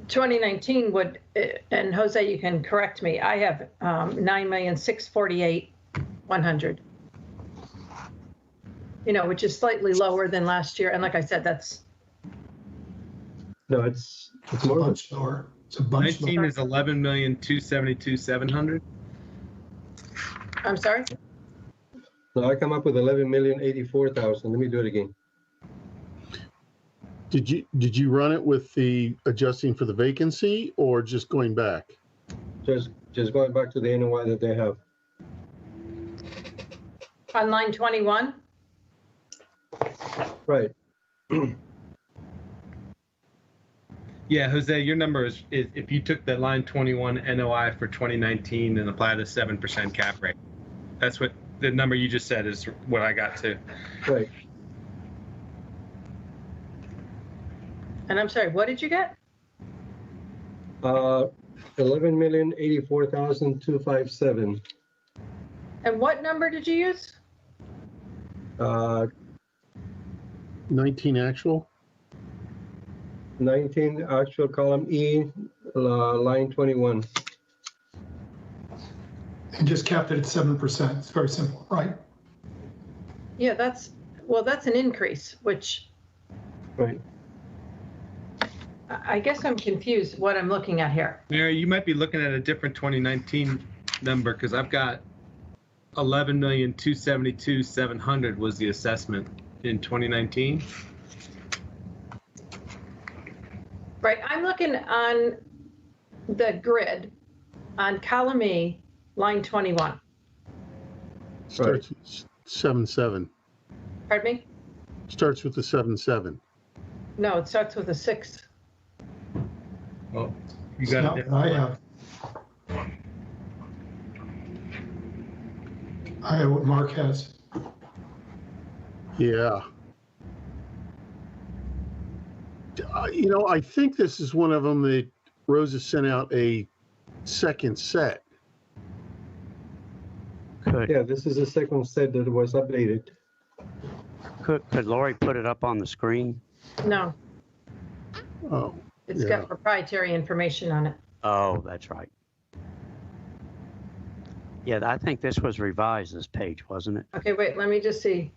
Speaker 1: 2019 would, and Jose, you can correct me, I have 9,648,100. which is slightly lower than last year. And like I said, that's,
Speaker 9: No, it's
Speaker 4: It's a
Speaker 9: more.
Speaker 4: bunch lower. It's a bunch
Speaker 7: 19
Speaker 4: lower.
Speaker 7: is 11,272,700.
Speaker 1: I'm sorry?
Speaker 9: No, I come up with 11,084,000. Let me do it again.
Speaker 8: Did you run it with the adjusting for the vacancy or just going back?
Speaker 9: Just going back to the NOI that they have.
Speaker 1: On line 21?
Speaker 9: Right.
Speaker 7: Yeah, Jose, your number is if you took the line 21 NOI for 2019 and applied a 7% cap rate. That's what the number you just said is what I got too.
Speaker 9: Right.
Speaker 1: And I'm sorry, what did you get?
Speaker 9: 11,084,257.
Speaker 1: And what number did you use?
Speaker 8: 19 actual?
Speaker 9: 19 actual column E, line 21.
Speaker 4: And just capped it at 7%. It's very simple, right?
Speaker 1: Yeah, that's an increase, which
Speaker 9: Right.
Speaker 1: I guess I'm confused what I'm looking at here.
Speaker 7: Mary, you might be looking at a different 2019 number because I've got 11,272,700 was the assessment in 2019.
Speaker 1: Right, I'm looking on the grid on column E, line 21.
Speaker 8: Starts with 7.7.
Speaker 1: Pardon me?
Speaker 8: Starts with the 7.7.
Speaker 1: No, it starts with a 6.
Speaker 7: Oh, you
Speaker 4: It's
Speaker 7: got
Speaker 4: not
Speaker 7: it.
Speaker 4: what I have. I have what Mark has.
Speaker 8: Yeah. I think this is one of them that Rosa sent out a second set.
Speaker 6: Could
Speaker 9: Yeah, this is the second set that was updated.
Speaker 6: could Lori put it up on the screen?
Speaker 1: No,
Speaker 8: Oh,
Speaker 1: it's
Speaker 8: Yeah.
Speaker 1: got proprietary information on it.
Speaker 6: Oh, that's right. Yeah, I think this was revised, this page, wasn't it?
Speaker 1: Okay, wait, let me just see.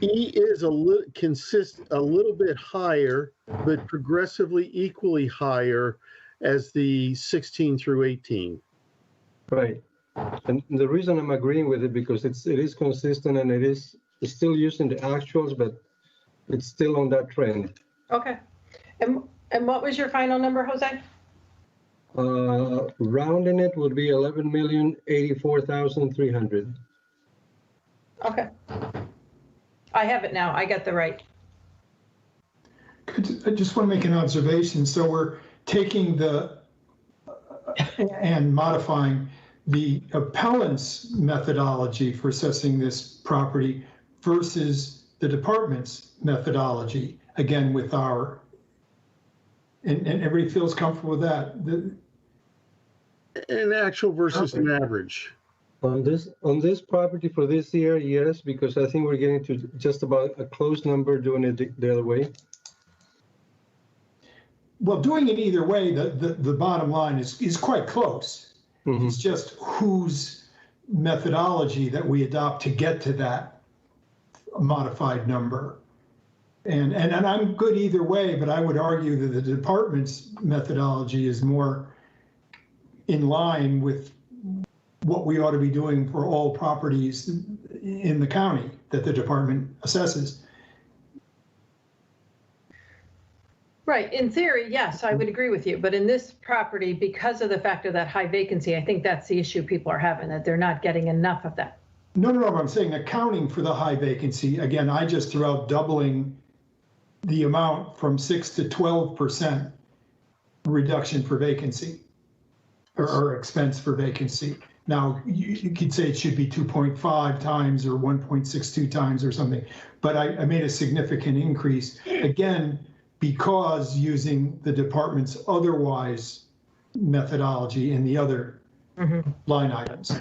Speaker 8: E is a little bit higher, but progressively equally higher as the 16 through 18.
Speaker 9: Right. And the reason I'm agreeing with it because it is consistent and it's still using the actuals, but it's still on that trend.
Speaker 1: Okay. And what was your final number, Jose?
Speaker 9: Rounding it would be 11,084,300.
Speaker 1: Okay. I have it now. I got the right.
Speaker 4: I just want to make an observation. So we're taking and modifying the appellant's methodology for assessing this property versus the department's methodology, again, with our, and everybody feels comfortable with that.
Speaker 8: An actual versus an average.
Speaker 9: On this property for this year, yes, because I think we're getting to just about a close number doing it the other way.
Speaker 4: Well, doing it either way, the bottom line is quite close.
Speaker 9: Mhm.
Speaker 4: It's just whose methodology that we adopt to get to that modified number. And I'm good either way, but I would argue that the department's methodology is more in line with what we ought to be doing for all properties in the county that the department assesses.
Speaker 1: Right. In theory, yes, I would agree with you. But in this property, because of the fact of that high vacancy, I think that's the issue people are having, that they're not getting enough of that.
Speaker 4: No, I'm saying accounting for the high vacancy. Again, I just threw out doubling the amount from 6 to 12% reduction for vacancy or expense for vacancy. Now, you could say it should be 2.5 times or 1.62 times or something, but I made a significant increase, again, because using the department's otherwise methodology in the other line items.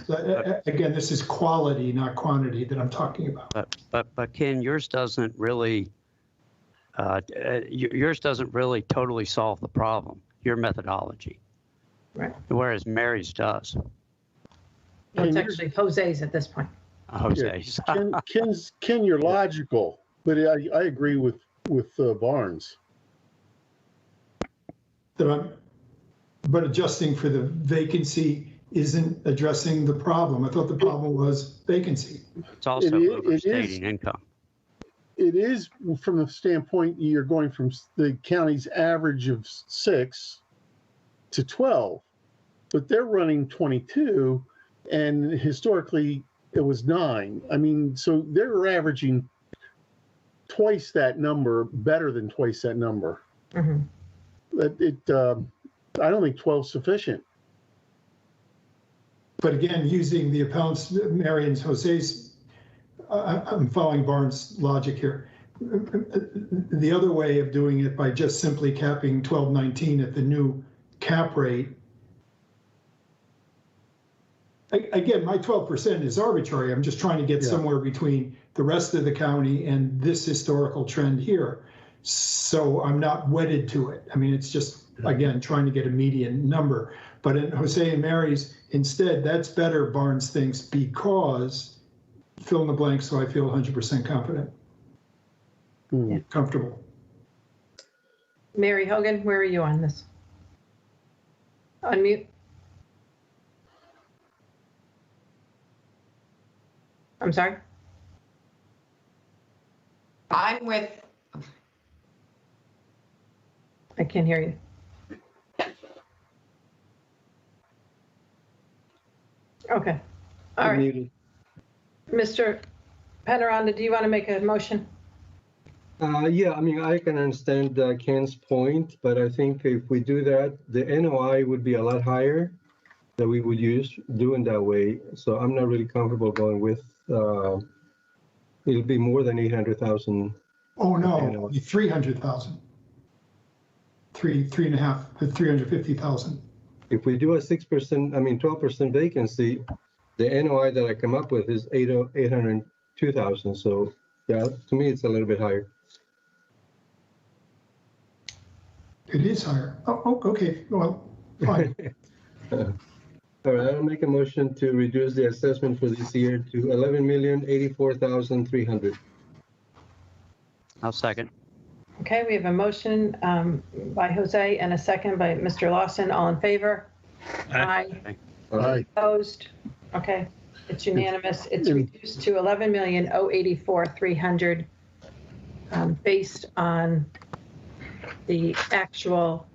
Speaker 4: Again, this is quality, not quantity that I'm talking about.
Speaker 6: But Ken, yours doesn't really totally solve the problem, your methodology. whereas Mary's does.
Speaker 1: Well, it's
Speaker 8: Ken,
Speaker 1: actually Jose's at this point.
Speaker 6: Jose's.
Speaker 8: Ken, you're logical, but I agree with Barnes.
Speaker 4: But adjusting for the vacancy isn't addressing the problem. I thought the problem was vacancy.
Speaker 6: It's also overstating income.
Speaker 8: It is from the standpoint you're going from the county's average of 6 to 12, but they're running 22, and historically it was 9. I mean, so they're averaging twice that number, better than twice that number.
Speaker 1: Mm-hmm.
Speaker 8: I don't think 12 is sufficient.
Speaker 4: But again, using the appellant's, Mary and Jose's, I'm following Barnes' logic here. The other way of doing it by just simply capping 1219 at the new cap rate. Again, my 12% is arbitrary. I'm just trying to get somewhere between the rest of the county and this historical trend here. So I'm not wedded to it. I mean, it's just, again, trying to get a median number. But in Jose and Mary's, instead, that's better, Barnes thinks, because fill in the blank so I feel 100% confident. Comfortable.
Speaker 1: Mary Hogan, where are you on this? Unmute. I'm sorry?
Speaker 10: I'm with,
Speaker 1: I can't hear you. Okay. All right.
Speaker 9: Muted.
Speaker 1: Mr. Peralta, do you want to make a motion?
Speaker 9: Yeah, I mean, I can understand Ken's point, but I think if we do that, the NOI would be a lot higher that we would use doing that way. So I'm not really comfortable going with, it'll be more than 800,000.
Speaker 4: Oh, no, 300,000. 3.5, 350,000.
Speaker 9: If we do a 6%, I mean, 12% vacancy, the NOI that I come up with is 802,000. So yeah, to me, it's a little bit higher.
Speaker 4: It is higher. Oh, okay. Well, fine.
Speaker 9: All right, I'll make a motion to reduce the assessment for this year to 11,084,300.
Speaker 6: I'll second.
Speaker 1: Okay, we have a motion by Jose and a second by Mr. Lawson. All in favor? Aye.
Speaker 8: Aye.
Speaker 1: Opposed? Okay, it's unanimous. It's reduced to 11,084,300 based on the actual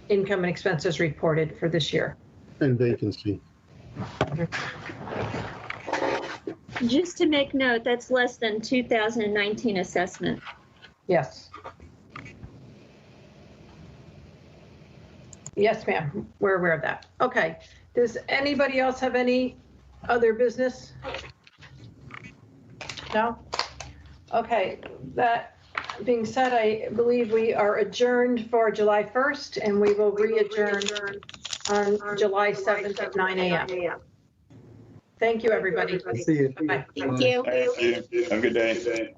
Speaker 1: income and expenses reported for this year.
Speaker 8: And vacancy.
Speaker 12: Just to make note, that's less than 2019 assessment.
Speaker 1: Yes. Yes, ma'am. We're aware of that. Okay. Does anybody else have any other business? No? Okay. That being said, I believe we are adjourned for July 1st, and we will re-adjourn on July 7th at 9 a.m. Thank you, everybody.
Speaker 9: See you.
Speaker 1: Bye-bye.
Speaker 14: Thank you.
Speaker 5: Thank you. Have a good day.